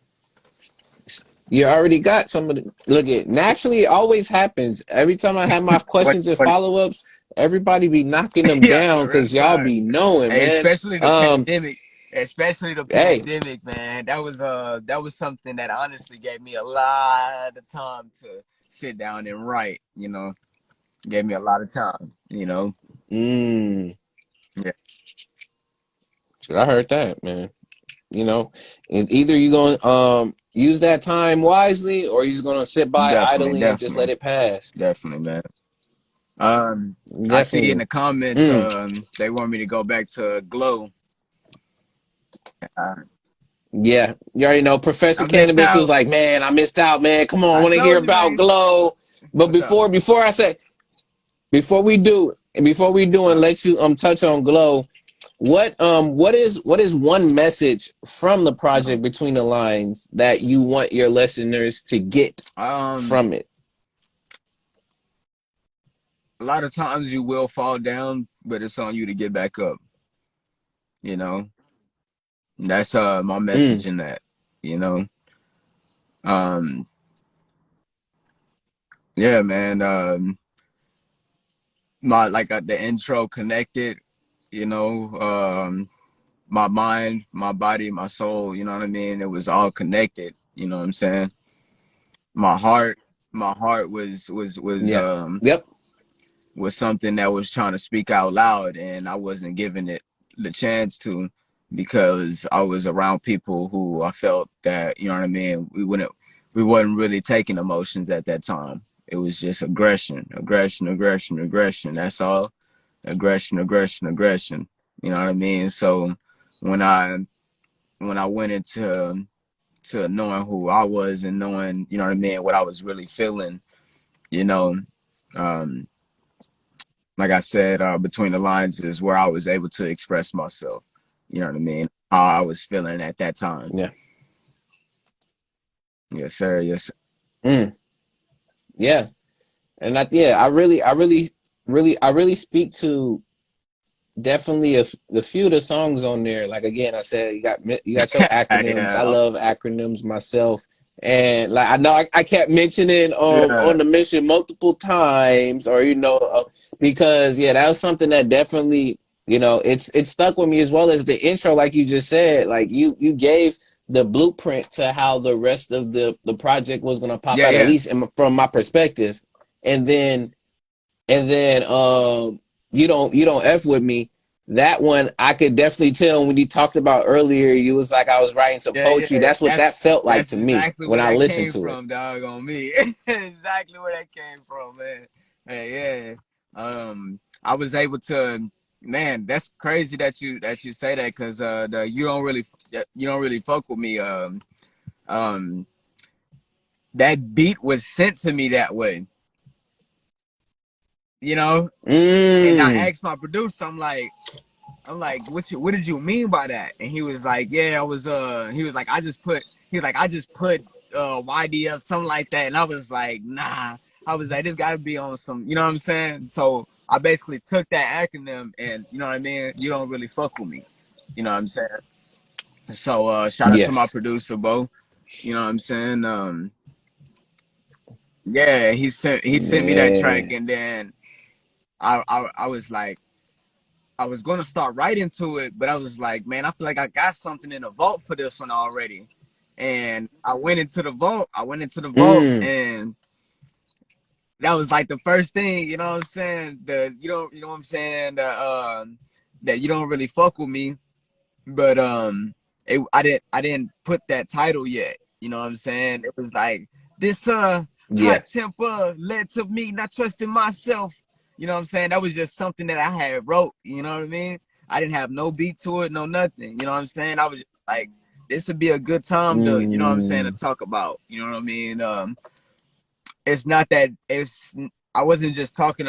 Speaker 1: you already got some of the look at naturally it always happens. Every time I have my
Speaker 2: What?
Speaker 1: questions and
Speaker 2: What?
Speaker 1: follow-ups, everybody be knocking them
Speaker 2: Yeah,
Speaker 1: down
Speaker 2: real
Speaker 1: because y'all
Speaker 2: talk.
Speaker 1: be knowing,
Speaker 2: Hey,
Speaker 1: man.
Speaker 2: especially the pandemic. Especially the
Speaker 1: Hey,
Speaker 2: pandemic, man. That was something that honestly gave me a lot of time to sit down and write. Gave me a lot of time.
Speaker 1: mm,
Speaker 2: Yeah,
Speaker 1: shit, I heard that, man. You know, and either you gonna use that time wisely or you're just gonna sit by
Speaker 2: definitely,
Speaker 1: idly and just let
Speaker 2: definitely,
Speaker 1: it pass.
Speaker 2: definitely, man. I see in
Speaker 1: Definitely.
Speaker 2: the comments,
Speaker 1: Mm.
Speaker 2: they want me to go back to Glow. Uh,
Speaker 1: Yeah, you already know. Professor
Speaker 2: I missed
Speaker 1: Cannabis was
Speaker 2: out.
Speaker 1: like, "Man, I missed out, man. Come on, I
Speaker 2: I
Speaker 1: want to hear
Speaker 2: told you,
Speaker 1: about
Speaker 2: man.
Speaker 1: Glow." But
Speaker 2: What's up?
Speaker 1: before I say before we do and
Speaker 2: Uh,
Speaker 1: let you touch on Glow, what is one message from the
Speaker 2: uh,
Speaker 1: project Between the Lines that you want your listeners to get
Speaker 2: um,
Speaker 1: from it?
Speaker 2: a lot of times you will fall down, but it's on you to get back up. You know, that's my
Speaker 1: Mm,
Speaker 2: message in that. You know, um, yeah, man. My like the intro connected. You know, my mind, my body, my soul. You know what I mean? It was all connected. You know what I'm saying? My heart, my heart
Speaker 1: yeah. Yep.
Speaker 2: was something that was trying to speak out loud, and I wasn't giving it the chance to, because I was around people who I felt that, you know what I mean, we wasn't really taking emotions at that time. It was just aggression, aggression, aggression, aggression. That's all. Aggression, aggression, aggression. You know what I mean? So when I when I went into knowing who I was and knowing, you know what I mean, what I was really feeling, you know, um, like I said, Between the Lines is where I was able to express myself. You know what I mean? How I was feeling at that time.
Speaker 1: Yeah.
Speaker 2: Yes, sir. Yes, sir.
Speaker 1: Mm, yeah. And I really speak to definitely the few of the songs on there. Like again, I said you got your acronyms. I
Speaker 2: Yeah.
Speaker 1: love acronyms myself, and like I know I kept mentioning
Speaker 2: Yeah.
Speaker 1: on the mission multiple times, or because yeah, that was something that definitely it's stuck with me as well as the intro, like you just said. Like you gave the blueprint to how the rest of the project was gonna pop
Speaker 2: Yeah.
Speaker 1: out, at
Speaker 2: Yeah.
Speaker 1: least from my perspective, and then you don't f with me. That one I could definitely tell when you talked about earlier. You was like I was writing some
Speaker 2: Yeah.
Speaker 1: poetry.
Speaker 2: Yeah.
Speaker 1: That's what that felt like
Speaker 2: That's
Speaker 1: to me
Speaker 2: exactly
Speaker 1: when
Speaker 2: where
Speaker 1: I
Speaker 2: that
Speaker 1: listened
Speaker 2: came
Speaker 1: to it.
Speaker 2: from, dog, on me. Exactly where that came from, man. Hey, yeah. I was able to Man, that's crazy that you say that because the you don't really fuck with me. Um, that beat was sent to me that way, you know. And I
Speaker 1: Mm.
Speaker 2: asked my producer, I'm like, what did you mean by that? And he was like, yeah, I was he was like, I just put YDF something like that, and I was like, nah. I was like, this got to be on some, you know what I'm saying? So I basically took that acronym, and you know what I mean. You don't really fuck with me, you know what I'm saying? So shout out to my
Speaker 1: Yes.
Speaker 2: producer, Bo. You know what I'm saying? Yeah, he sent me that track,
Speaker 1: Yeah.
Speaker 2: and then I was like, I was gonna start writing to it, but I was like, man, I feel like I got something in the vault for this one already. And I went into the vault. I went into the vault,
Speaker 1: Mm.
Speaker 2: and that was like the first thing, you know what I'm saying? You know what I'm saying? That you don't really fuck with me, but I didn't put that title yet. You know what I'm saying? It was like this
Speaker 1: Yeah.
Speaker 2: hot temper led to me not trusting myself. You know what I'm saying? That was just something that I had wrote. You know what I mean? I didn't have no beat to it, no nothing. You know what I'm saying? I was just like, this would be a good time to, you know what I'm saying, to
Speaker 1: Mm.
Speaker 2: talk about. You know what I mean? It's not that it's. I wasn't just talking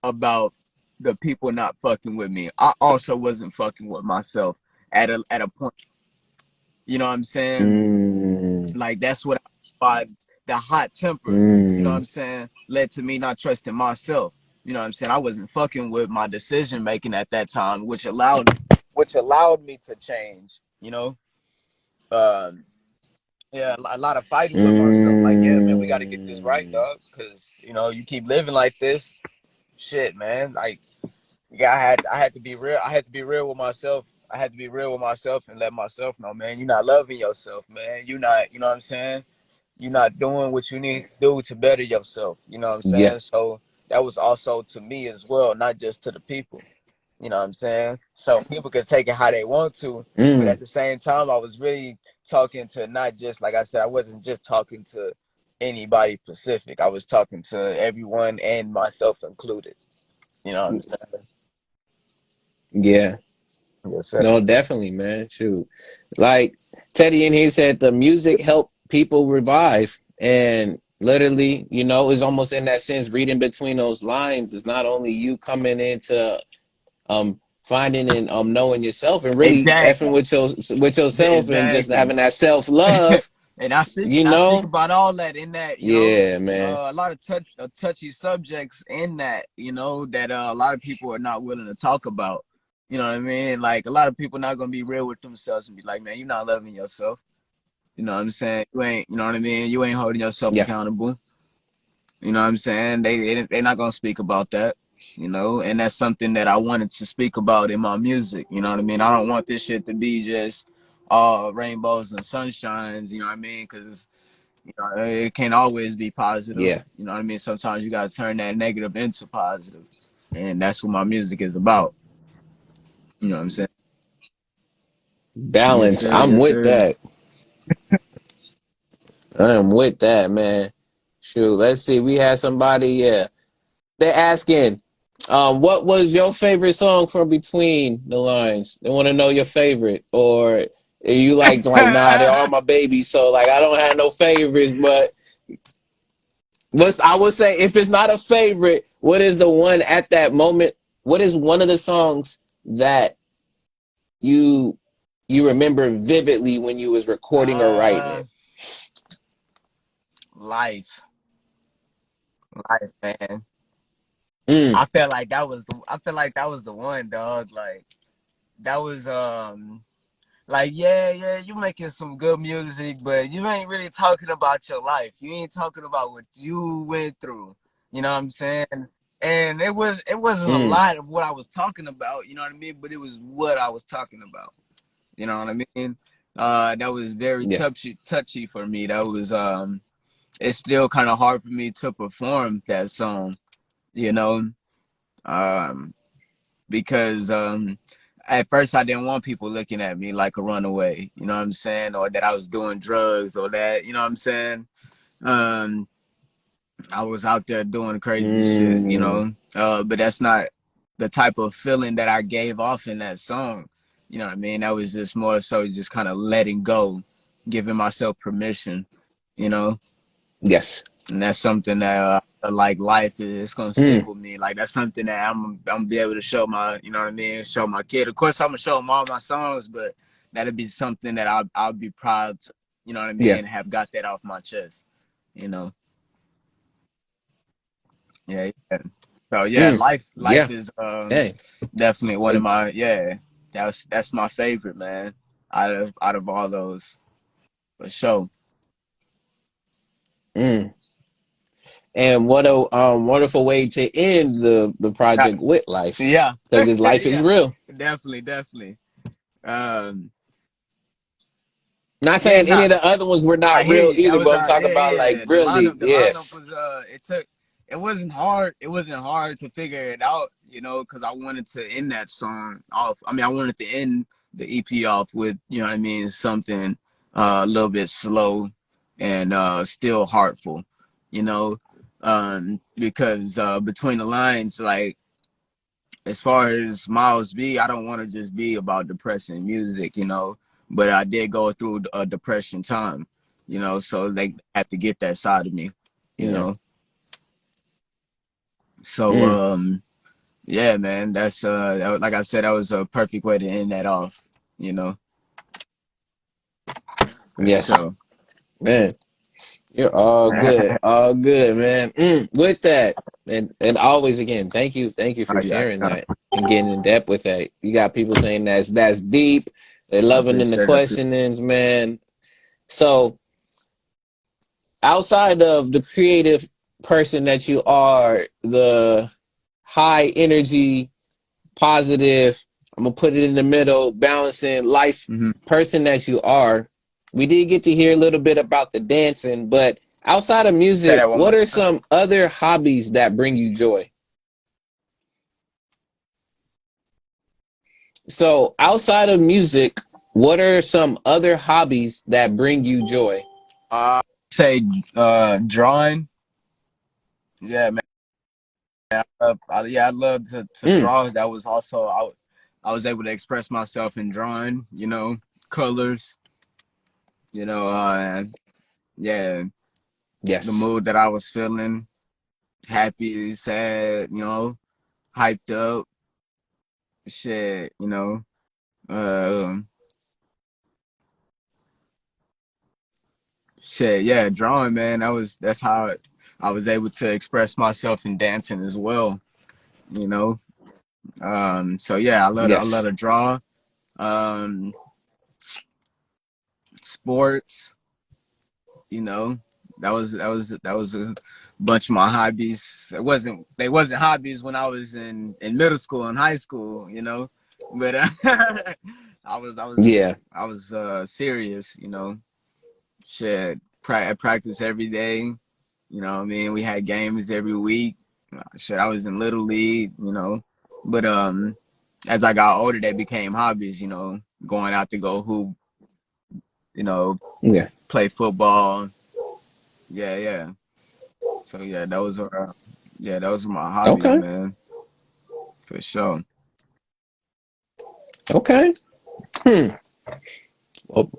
Speaker 2: about the people not fucking with me. I also wasn't fucking with myself at a point. You know what I'm saying?
Speaker 1: Mm.
Speaker 2: Like that's what by the hot temper, you know what
Speaker 1: Mm.
Speaker 2: I'm saying, led to me not trusting myself. You know what I'm saying? I wasn't fucking with my decision making at that time, which allowed me to change, you know? Um yeah, a lot of fighting with myself. Like, yeah, man, we gotta get this right,
Speaker 1: Mm.
Speaker 2: dog. Cause, you know, you keep living like this, shit, man. Like yeah, I had to be real. I had to be real with myself. I had to be real with myself and let myself know, man, you're not loving yourself, man. You're not, you know what I'm saying? You're not doing what you need to do to better yourself. You know what I'm
Speaker 1: Yeah.
Speaker 2: saying? So that was also to me as well, not just to the people. You know what I'm saying? So people can take it how they want to, but
Speaker 1: Mm.
Speaker 2: at the same time, I was really talking to not just like I said, I wasn't just talking to anybody specific. I was talking to everyone and myself included. You know what I'm saying?
Speaker 1: Yeah.
Speaker 2: Yes, sir.
Speaker 1: No, definitely, man. Shoot. Like Teddy in here said, the music helped people revive. And literally, it's almost in that sense, reading between those lines is not only you coming into finding and knowing yourself and really effing
Speaker 2: Exactly.
Speaker 1: with yourself and just
Speaker 2: Exactly.
Speaker 1: having that self love,
Speaker 2: And I speak
Speaker 1: you know?
Speaker 2: about all that in that, you know,
Speaker 1: Yeah, man.
Speaker 2: a lot of touchy subjects in that, you know, that a lot of people are not willing to talk about. You know what I mean? Like a lot of people not gonna be real with themselves and be like, man, you're not loving yourself. You know what I'm saying? You ain't, you know what I mean? You ain't holding yourself
Speaker 1: Yeah.
Speaker 2: accountable. You know what I'm saying? They're not gonna speak about that. You know, and that's something that I wanted to speak about in my music. You know what I mean? I don't want this shit to be just all rainbows and sunshines. You know what I mean? Because you know it can't always be positive.
Speaker 1: Yeah.
Speaker 2: You know what I mean? Sometimes you gotta turn that negative into positive, and that's what my music is about. You know what I'm saying? Yes,
Speaker 1: Balance.
Speaker 2: sir.
Speaker 1: I'm
Speaker 2: Yes,
Speaker 1: with
Speaker 2: sir.
Speaker 1: that. I'm with that, man. Shoot, let's see. We had somebody, yeah. They're asking, what was your favorite song from Between the Lines? They want to know your favorite. Or are you like, nah, they're all my babies, so like I don't have no favorites, but I would say if it's not a favorite, what is the one at that moment? What is one of the songs that you you remember vividly when you was recording or writing
Speaker 2: uh,
Speaker 1: it?
Speaker 2: life, life, man.
Speaker 1: Mm,
Speaker 2: I feel like that was the one, dog. Like that was like yeah, yeah, you making some good music, but you ain't really talking about your life. You ain't talking about what you went through. You know what I'm saying? And it wasn't a
Speaker 1: mm,
Speaker 2: lot of what I was talking about, you know what I mean? But it was what I was talking about. You know what I mean? That was very
Speaker 1: yeah,
Speaker 2: touchy for me. That was it's still kind of hard for me to perform that song, you know? Um because at first I didn't want people looking at me like a runaway, you know what I'm saying, or that I was doing drugs or that, you know what I'm saying. Um, I was out there doing crazy shit, you
Speaker 1: mm,
Speaker 2: know. But that's not. the type of feeling that I gave off in that song. You know what I mean? That was just more so just kind of letting go, giving myself permission, you know?
Speaker 1: Yes.
Speaker 2: And that's something that like life is it's gonna stick
Speaker 1: Mm.
Speaker 2: with me. Like that's something that I'm gonna be able to show my, you know what I mean, show my kid. Of course, I'm gonna show him all my songs, but that'll be something that I'll be proud to, you know what I
Speaker 1: Yeah.
Speaker 2: mean, have got that off my chest. You know, yeah, yeah. So yeah,
Speaker 1: Mm.
Speaker 2: life
Speaker 1: Yeah.
Speaker 2: is
Speaker 1: Hey.
Speaker 2: definitely one of
Speaker 1: Hey.
Speaker 2: my yeah. That's my favorite, man. Out of all those, for sure.
Speaker 1: Mm. And what a wonderful way to end the
Speaker 2: Uh,
Speaker 1: project with life,
Speaker 2: yeah,
Speaker 1: because his life is
Speaker 2: yeah,
Speaker 1: real.
Speaker 2: definitely, definitely. Um,
Speaker 1: Not
Speaker 2: yeah,
Speaker 1: saying any
Speaker 2: nah,
Speaker 1: of the other ones were
Speaker 2: I
Speaker 1: not
Speaker 2: hear
Speaker 1: real
Speaker 2: you. That
Speaker 1: either,
Speaker 2: was
Speaker 1: but I'm talking
Speaker 2: yeah,
Speaker 1: about like
Speaker 2: yeah. The
Speaker 1: really,
Speaker 2: lineup
Speaker 1: yes.
Speaker 2: was it wasn't hard. It wasn't hard to figure it out, because I wanted to end that song off. I mean, I wanted to end the EP off with, what I mean, something a little bit slow and still heartful, you know, because between the lines, like as far as Myles B, I don't want to just be about depressing music, but I did go through a depression time, so they had to get that side of me, you
Speaker 1: Yeah.
Speaker 2: know. So
Speaker 1: Mm.
Speaker 2: yeah, man, that's like I said, that was a perfect way to end that off, you know, for
Speaker 1: Yes.
Speaker 2: sure.
Speaker 1: Man. You're all good, man. Mm, with that, and always again, thank you
Speaker 2: Oh
Speaker 1: for
Speaker 2: yeah,
Speaker 1: sharing that and getting in depth with that. You got people saying that's deep. They're
Speaker 2: I
Speaker 1: loving in the
Speaker 2: appreciate it.
Speaker 1: questionings, man. So outside of the creative person that you are, the high energy, positive, I'm gonna put it in the middle, balancing life
Speaker 2: Mm-hmm.
Speaker 1: person that you are. We did get to hear a little bit about the dancing, but outside of
Speaker 2: Say
Speaker 1: music,
Speaker 2: that one
Speaker 1: what
Speaker 2: more
Speaker 1: are
Speaker 2: time.
Speaker 1: some other hobbies that bring you joy? So, outside of music, what are some other hobbies that bring you joy?
Speaker 2: Say drawing. Yeah, man. I love to
Speaker 1: Mm,
Speaker 2: draw. That was also I was able to express myself in drawing. Colors. And yeah, the
Speaker 1: yes.
Speaker 2: mood that I was feeling, happy, sad, hyped up, shit. Shit. Yeah, drawing, man. That's how I was able to express myself in dancing as well. You know. So yeah, I love
Speaker 1: Yes.
Speaker 2: to draw. Um, Sports. you know that was a bunch of my hobbies. They wasn't hobbies when I was in middle school and high school, but i was i was
Speaker 1: Yeah.
Speaker 2: i was serious, shit. I practice every day, what I mean. We had games every week. Shit, I was in little league, but as I got older, they became hobbies, going out to go hoop, you know
Speaker 1: Yeah.
Speaker 2: play football. Yeah, yeah. So yeah, those were my hobbies,
Speaker 1: Okay.
Speaker 2: man, for sure.
Speaker 1: Okay. Hmm. Well,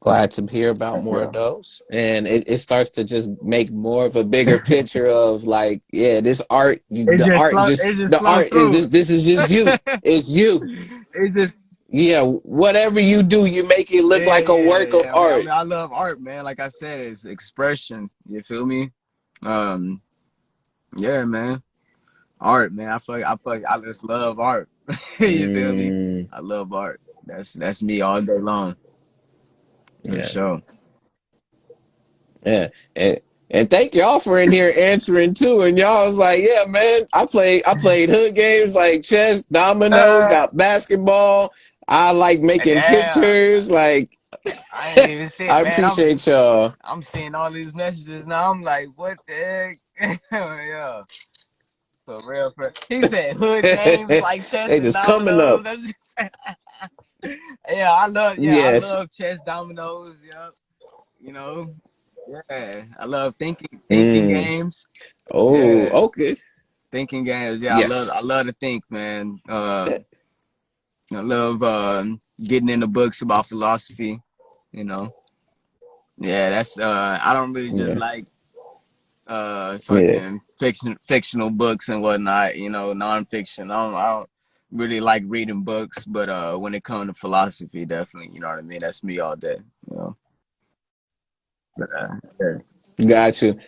Speaker 1: glad to hear about more of
Speaker 2: Yeah.
Speaker 1: those. And it starts to just make more of a bigger picture of like, yeah, this art,
Speaker 2: It
Speaker 1: the
Speaker 2: just
Speaker 1: art
Speaker 2: flow.
Speaker 1: just,
Speaker 2: It just
Speaker 1: the
Speaker 2: flow
Speaker 1: art is
Speaker 2: through.
Speaker 1: this is just you. It's you.
Speaker 2: It just
Speaker 1: Yeah, whatever you do, you make it look
Speaker 2: yeah,
Speaker 1: like a
Speaker 2: yeah,
Speaker 1: work of
Speaker 2: yeah. I
Speaker 1: art.
Speaker 2: mean, I love art, man. Like I said, it's expression. You feel me? Um, yeah, man. Art, man. I just love art. You feel me?
Speaker 1: Mm,
Speaker 2: I love art. That's me all day long, for
Speaker 1: yeah,
Speaker 2: sure.
Speaker 1: yeah. And thank y'all for in here answering too. And y'all was like, yeah, man, I played hood games like chess, dominoes,
Speaker 2: Uh,
Speaker 1: got basketball. I like making
Speaker 2: yeah.
Speaker 1: pictures. Like,
Speaker 2: I ain't even see it,
Speaker 1: I
Speaker 2: man. I'm
Speaker 1: appreciate y'all.
Speaker 2: I'm seeing all these messages now. I'm like, what the heck? Yeah, for real. He said hood games
Speaker 1: They
Speaker 2: like chess and
Speaker 1: just coming up.
Speaker 2: dominoes. Yeah, I
Speaker 1: Yes.
Speaker 2: love chess, dominoes. Yeah, you know. Yeah, I love thinking
Speaker 1: Mm.
Speaker 2: games.
Speaker 1: Oh,
Speaker 2: Yeah,
Speaker 1: okay.
Speaker 2: Thinking games. Yeah,
Speaker 1: Yes.
Speaker 2: I love to think, man. I love getting into books about philosophy. You know, yeah, that's I don't really just
Speaker 1: Yeah.
Speaker 2: like
Speaker 1: Yeah.
Speaker 2: fucking fictional books and whatnot. You know, nonfiction. I don't really like reading books, but when it comes to philosophy, definitely. You know what I mean? That's me all day. You know, but yeah.
Speaker 1: Got you.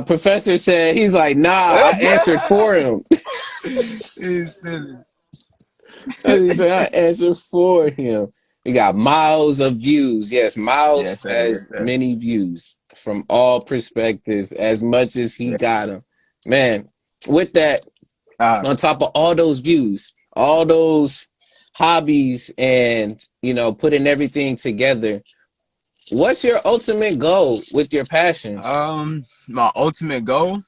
Speaker 1: Professor said he's like, nah, I answered for him.
Speaker 2: It's silly.
Speaker 1: He said I answered for him. We got miles of views. Yes, Miles
Speaker 2: Yes, sir. Yes,
Speaker 1: has
Speaker 2: sir.
Speaker 1: many views from all perspectives, as much as he
Speaker 2: Yeah.
Speaker 1: got them. Man, with that,
Speaker 2: Uh,
Speaker 1: on top of all those views, all those hobbies, and putting everything together, what's your ultimate goal with your passions?
Speaker 2: my ultimate goal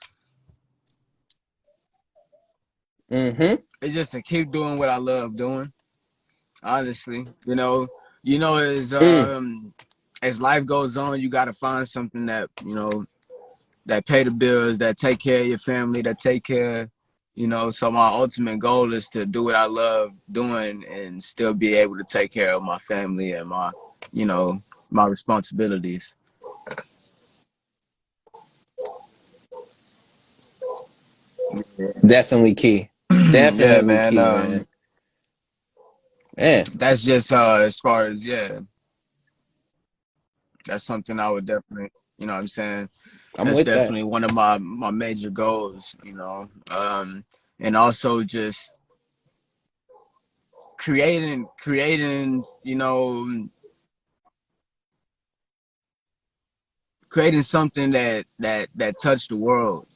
Speaker 1: Mm-hmm.
Speaker 2: is just to keep doing what I love doing. Honestly,
Speaker 1: Mm.
Speaker 2: as life goes on, you got to find something that that pay the bills, that take care of your family, that take care. So my ultimate goal is to do what I love doing and still be able to take care of my family and you know, my responsibilities. Yeah,
Speaker 1: Definitely key.
Speaker 2: yeah,
Speaker 1: Definitely
Speaker 2: man.
Speaker 1: key, man. Man,
Speaker 2: That's just as far as yeah, that's something I would definitely, what I'm saying.
Speaker 1: I'm
Speaker 2: That's
Speaker 1: with that.
Speaker 2: definitely one of my major goals, and also just creating, creating something that touched the world,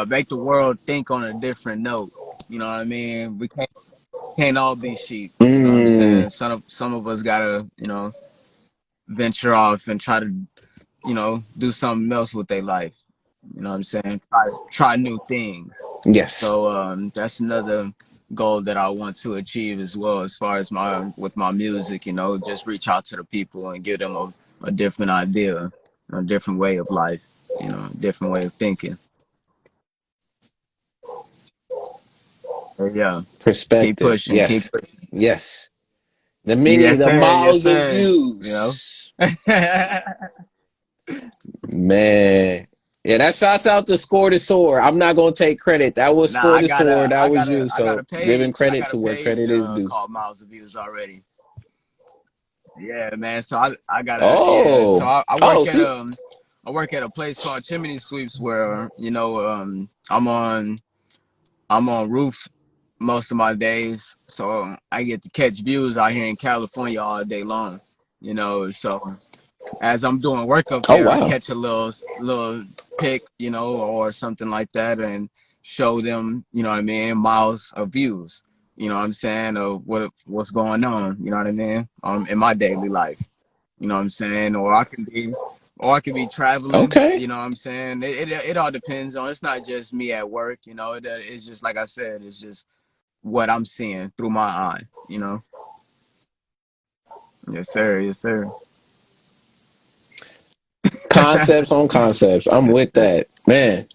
Speaker 2: make the world think on a different note. You know what I mean? We can't all be sheep. You know what I'm
Speaker 1: Mm,
Speaker 2: saying? Some of us gotta, venture off and try to, do something else with their life. You know what I'm saying? Try new things.
Speaker 1: yes.
Speaker 2: So that's another goal that I want to achieve as well, as far as my music. Just reach out to the people and give them a different idea, a different way of life. A different way of thinking. Yeah, keep
Speaker 1: Perspective.
Speaker 2: pushing, keep
Speaker 1: Yes.
Speaker 2: pushing.
Speaker 1: Yes.
Speaker 2: Yes,
Speaker 1: The
Speaker 2: sir. Yes,
Speaker 1: miles of
Speaker 2: sir. You know.
Speaker 1: views. Man. Yeah, that shouts out to Score the Sword. I'm not gonna take credit. That was
Speaker 2: Nah,
Speaker 1: Score the Sword. That was you.
Speaker 2: I got a
Speaker 1: So giving
Speaker 2: page. I
Speaker 1: credit
Speaker 2: got a
Speaker 1: to where
Speaker 2: page
Speaker 1: credit is due.
Speaker 2: called Myles B already. Yeah, man. So I got a yeah. So
Speaker 1: Oh. Oh, see.
Speaker 2: I work at a place called Chimney Sweeps where I'm on roofs most of my days, so I get to catch views out here in California all day long. So as I'm doing work up
Speaker 1: Oh
Speaker 2: there, I
Speaker 1: wow.
Speaker 2: catch a little pic, or something like that, and show them, what I mean, miles of views. You know what I'm saying, of what's going on. You know what I mean, in my daily life. You know what I'm saying, or I could be traveling.
Speaker 1: Okay.
Speaker 2: You know what I'm saying. It all depends on. It's not just me at work. It's just like I said. It's just what I'm seeing through my eye. Yes, sir. Yes, sir.
Speaker 1: Concepts on concepts. I'm with that. Man.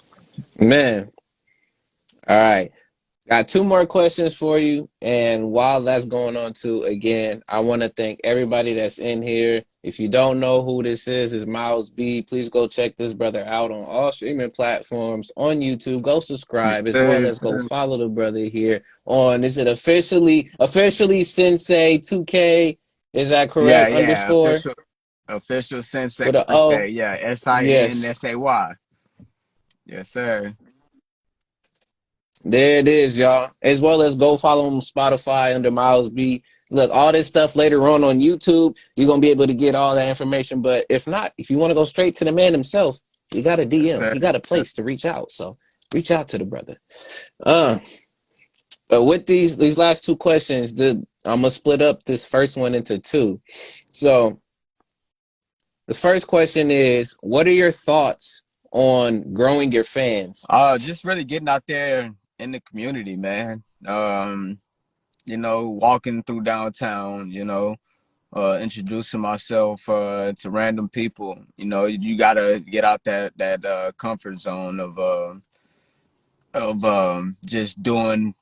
Speaker 1: Man. All right. Got two more questions for you. And while that's going on too, again, I want to thank everybody that's in here. If you don't know who this is Myles B. Please go check this brother out on all streaming platforms on YouTube. Go
Speaker 2: Yes,
Speaker 1: subscribe as
Speaker 2: sir.
Speaker 1: well
Speaker 2: Yes,
Speaker 1: as go
Speaker 2: sir.
Speaker 1: follow the brother here on, is it officially Sensei 2K? Is that
Speaker 2: Yeah,
Speaker 1: correct?
Speaker 2: yeah.
Speaker 1: Underscore
Speaker 2: Official Sensei
Speaker 1: with an
Speaker 2: 2K.
Speaker 1: O?
Speaker 2: Yeah,
Speaker 1: Yes.
Speaker 2: SINSAY. Yes, sir.
Speaker 1: There it is, y'all. As well as go follow him on Spotify under Myles B. Look, all this stuff later on YouTube, you're gonna be able to get all that information. But if not, if you want to go straight to the man himself, you got a
Speaker 2: Yes,
Speaker 1: DM.
Speaker 2: sir.
Speaker 1: He got a place to reach out. So reach out to the brother. Uh, with these last two questions, I'm gonna split up this first one into two. So the first question is, what are your thoughts on growing your fans?
Speaker 2: Just really getting out there in the community, man. Walking through downtown, introducing myself to random people. You gotta get out that comfort zone of of just doing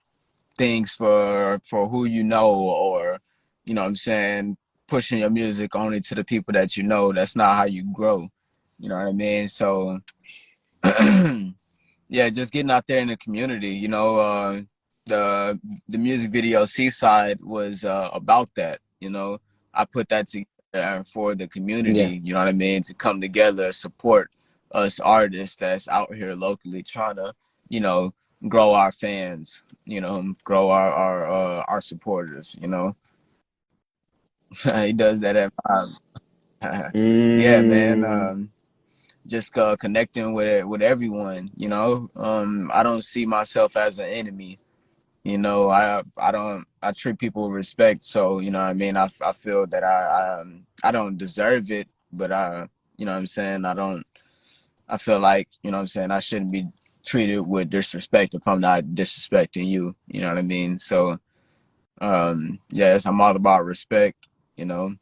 Speaker 2: things for who you know, or what I'm saying, pushing your music only to the people that you know. That's not how you grow. You know what I mean? So yeah, just getting out there in the community. The the music video Seaside was about that. I put that together for the
Speaker 1: Yeah.
Speaker 2: community. You know what I mean? To come together, support us artists that's out here locally trying to, you know, grow our fans. Grow our supporters. He does that at yeah, man.
Speaker 1: Mm,
Speaker 2: Just connecting with everyone. I don't see myself as an enemy. I treat people with respect. So what I mean. I feel that I don't deserve it, but what I'm saying, I feel like what I'm saying, I shouldn't be treated with disrespect if I'm not disrespecting you. You know what I mean? So yes, I'm all about respect. You know,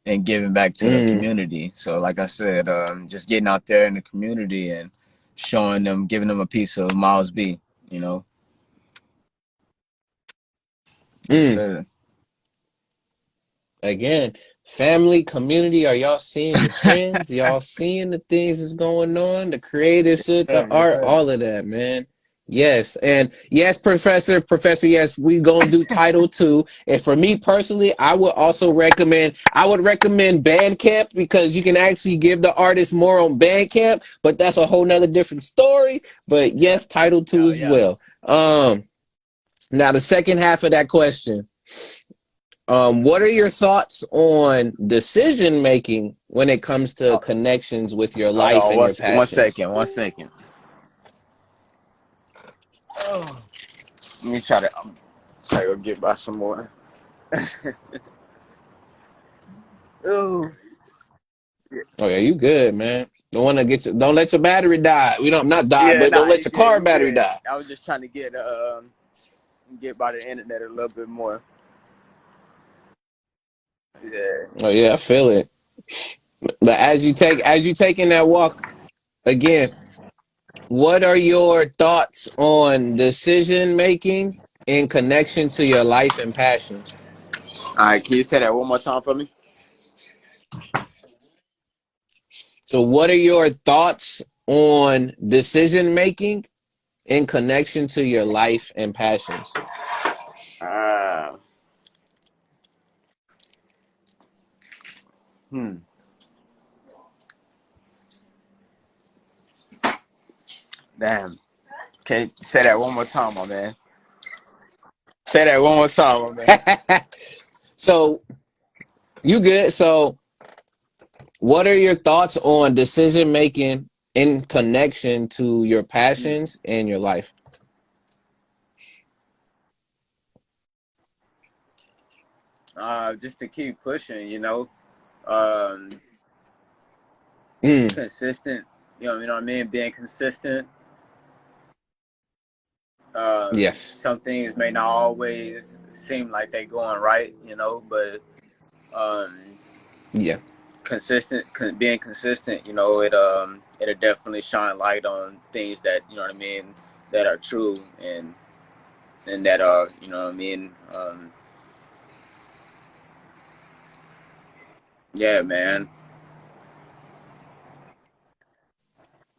Speaker 2: and giving back to the
Speaker 1: mm,
Speaker 2: community. So, like I said, just getting out there in the community and showing them, giving them a piece of Myles B. You know, yes,
Speaker 1: mm.
Speaker 2: sir.
Speaker 1: Again, family, community, are y'all seeing the trends? Y'all seeing the things that's going on? The creative shit, the
Speaker 2: Yes,
Speaker 1: art,
Speaker 2: sir.
Speaker 1: all of that, man. Yes. And yes, Professor, yes, we gonna do Title 2. And for me personally, I would recommend Bandcamp because you can actually give the artist more on Bandcamp, but that's a whole nother different story. But yes, Title 2
Speaker 2: Yeah,
Speaker 1: as
Speaker 2: yeah.
Speaker 1: well. Now the second half of that question. What are your thoughts on decision making when it comes to connections with your
Speaker 2: Hold
Speaker 1: life
Speaker 2: on,
Speaker 1: and your
Speaker 2: one
Speaker 1: passions?
Speaker 2: second, 1 second. Oh, let me try to go get by some more. Oh,
Speaker 1: Oh yeah, you good, man. Don't let your battery die. We don't not die,
Speaker 2: yeah,
Speaker 1: but don't
Speaker 2: nah,
Speaker 1: let
Speaker 2: you
Speaker 1: your
Speaker 2: good,
Speaker 1: car
Speaker 2: you
Speaker 1: battery
Speaker 2: good.
Speaker 1: die.
Speaker 2: I was just trying to get by the internet a little bit more. Yeah.
Speaker 1: Oh yeah, I feel it. But as you taking that walk again, what are your thoughts on decision making in connection to your life and passions?
Speaker 2: All right, can you say that one more time for me?
Speaker 1: So what are your thoughts on decision making in connection to your life and passions?
Speaker 2: Uh, hmm. Damn. Okay, say that one more time, my man. Say that one more time, my man.
Speaker 1: So you good. So what are your thoughts on decision making in connection to your
Speaker 2: Hmm.
Speaker 1: passions and your life?
Speaker 2: Just to keep pushing, um,
Speaker 1: Mm,
Speaker 2: consistent. You know what I mean. Being consistent.
Speaker 1: yes.
Speaker 2: Some things may not always seem like they going right, but um,
Speaker 1: Yeah.
Speaker 2: being consistent, it'll definitely shine light on things that what I mean, that are true, and that are what I mean. Yeah, man.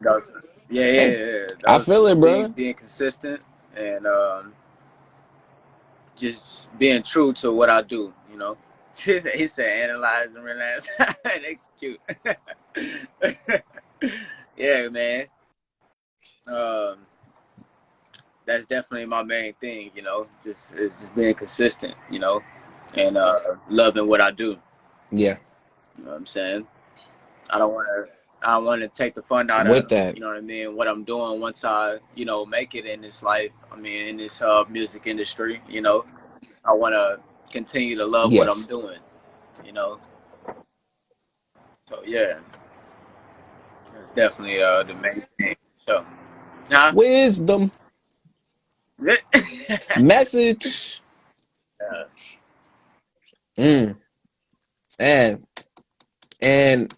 Speaker 2: Those, yeah, yeah,
Speaker 1: Hey,
Speaker 2: yeah.
Speaker 1: I
Speaker 2: Those
Speaker 1: feel it,
Speaker 2: being
Speaker 1: brother.
Speaker 2: being consistent and just being true to what I do. He said analyze and realize and execute. Yeah, man. Um, that's definitely my main thing. Just being consistent. And loving what I do.
Speaker 1: Yeah.
Speaker 2: You know what I'm saying? I don't want to. I don't want to take the fun out
Speaker 1: With
Speaker 2: of
Speaker 1: that.
Speaker 2: what I mean. What I'm doing once I make it in this life. I mean, in this music industry. I want to continue to love what I'm
Speaker 1: Yes.
Speaker 2: doing. You know. So yeah, it's definitely the main thing. So, huh?
Speaker 1: Wisdom.
Speaker 2: Yeah.
Speaker 1: Message. Mm. And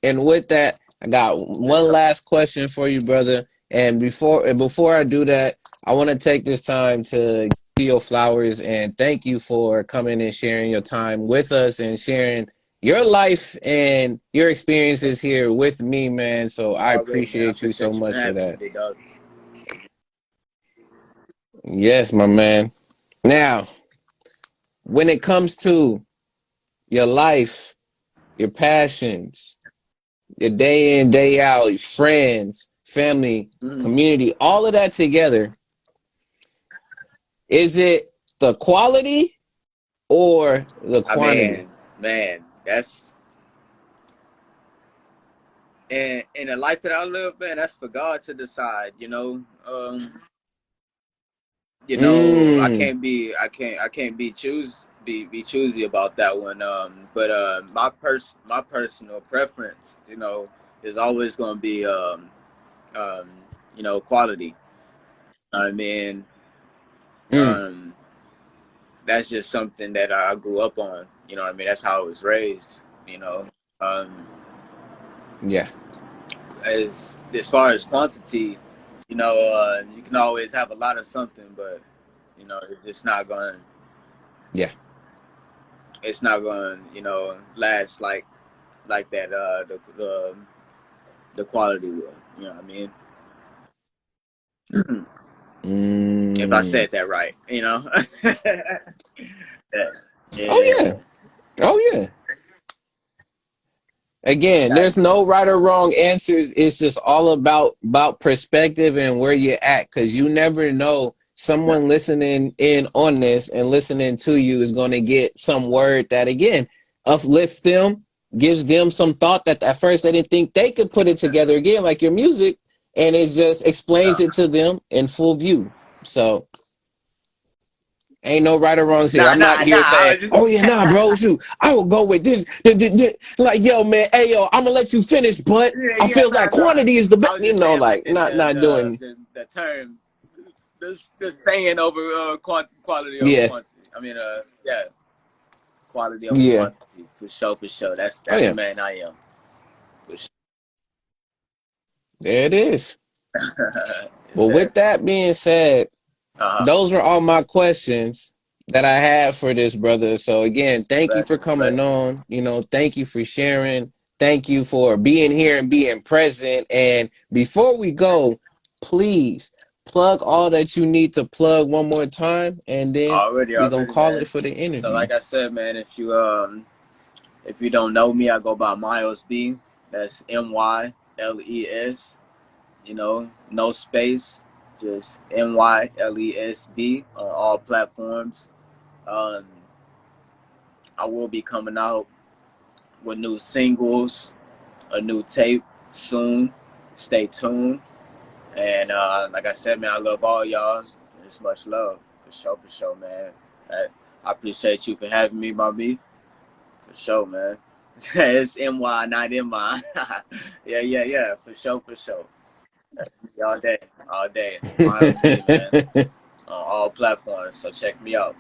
Speaker 1: and with that. I got one last question for you, brother. And before I do that, I want to take this time to give you your flowers and thank you for coming and sharing your time with us and sharing your life and your experiences here with me, man. So I
Speaker 2: Already, man. I
Speaker 1: appreciate you so
Speaker 2: appreciate you for
Speaker 1: much for
Speaker 2: having me,
Speaker 1: that.
Speaker 2: big dog.
Speaker 1: Yes, my man. Now, when it comes to your life, your passions, your day in, day out, your friends, family,
Speaker 2: Mm.
Speaker 1: community, all of that together, is it the quality or the
Speaker 2: I
Speaker 1: quantity?
Speaker 2: mean, man, that's in the life that I live, man. That's for God to decide. I
Speaker 1: Mm,
Speaker 2: can't be choosy about that one. But my personal preference, is always going to be um, quality. I mean,
Speaker 1: mm,
Speaker 2: um, that's just something that I grew up on. You know what I mean? That's how I was raised. You know, um,
Speaker 1: yeah,
Speaker 2: as far as quantity, you can always have a lot of something, but it's just not going.
Speaker 1: yeah.
Speaker 2: It's not going. Last like that. The quality will. You know what I mean? If I
Speaker 1: Mm.
Speaker 2: said that right, yeah.
Speaker 1: Oh
Speaker 2: Yeah.
Speaker 1: yeah. Oh yeah. Again,
Speaker 2: Got
Speaker 1: there's no right or wrong answers. It's just all about perspective and where you're at, because you never know. Someone listening in on this and listening to you is going to get some word that again uplifts them, gives them some thought that at first they didn't think they could put it together again, like your music, and it just explains it to them in full view. So ain't no right or wrongs here.
Speaker 2: Nah,
Speaker 1: I'm not
Speaker 2: nah, nah.
Speaker 1: here
Speaker 2: I
Speaker 1: saying,
Speaker 2: was just
Speaker 1: "Oh yeah, nah, bro, shoot, I will go with this." Like, yo, man, hey, yo, I'm gonna let you finish, but
Speaker 2: yeah,
Speaker 1: I
Speaker 2: yeah,
Speaker 1: feel
Speaker 2: nah,
Speaker 1: that
Speaker 2: nah.
Speaker 1: quantity is the best.
Speaker 2: I was
Speaker 1: You
Speaker 2: just
Speaker 1: know,
Speaker 2: saying
Speaker 1: like
Speaker 2: like
Speaker 1: not doing.
Speaker 2: the term, the saying over quality over
Speaker 1: Yeah,
Speaker 2: quantity. I mean, yeah, quality over
Speaker 1: yeah.
Speaker 2: quantity for sure, for sure. That's
Speaker 1: Oh
Speaker 2: that's the
Speaker 1: yeah,
Speaker 2: man I am. For sure.
Speaker 1: there it is.
Speaker 2: Yes,
Speaker 1: Well,
Speaker 2: sir.
Speaker 1: with that being said,
Speaker 2: Uh huh.
Speaker 1: those were all my questions that I had for this brother. So again, thank you for
Speaker 2: Blessings,
Speaker 1: coming
Speaker 2: blessings.
Speaker 1: on. Thank you for sharing. Thank you for being here and being present. And before we go, please plug all that you need to plug one more time, and then we're gonna
Speaker 2: Already,
Speaker 1: call it
Speaker 2: man.
Speaker 1: for the
Speaker 2: So
Speaker 1: interview.
Speaker 2: like I said, man, if you don't know me, I go by Myles B. That's MYLES. No space, just MYLESB on all platforms. Um, I will be coming out with new singles, a new tape soon. Stay tuned. And like I said, man, I love all y'all. It's much love for sure, man. I appreciate you for having me, my B. For sure, man. It's MY, not MI. Yeah, yeah, yeah. For sure, for sure. All day, all day. Myles B, man. On all platforms. So check me out.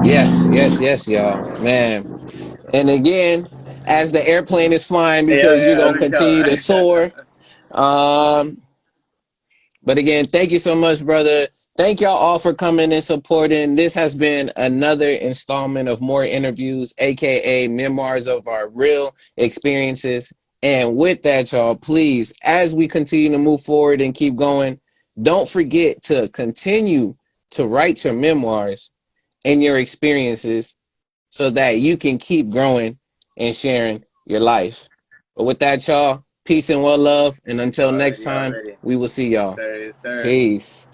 Speaker 1: Yes, yes, yes, y'all, man. And again, as the airplane is flying,
Speaker 2: Yeah,
Speaker 1: because you're
Speaker 2: yeah,
Speaker 1: gonna
Speaker 2: for
Speaker 1: continue to
Speaker 2: sure.
Speaker 1: soar. Um, But again, thank you so much, brother. Thank y'all all for coming and supporting. This has been another installment of More Interviews, aka Memoirs of Our Real Experiences. And with that, y'all, please, as we continue to move forward and keep going, don't forget to continue to write your memoirs and your experiences so that you can keep growing and sharing your life. But with that, y'all, peace and well love. And until next
Speaker 2: Already,
Speaker 1: time,
Speaker 2: already.
Speaker 1: we will see
Speaker 2: Yes,
Speaker 1: y'all.
Speaker 2: sir, yes, sir.
Speaker 1: Peace.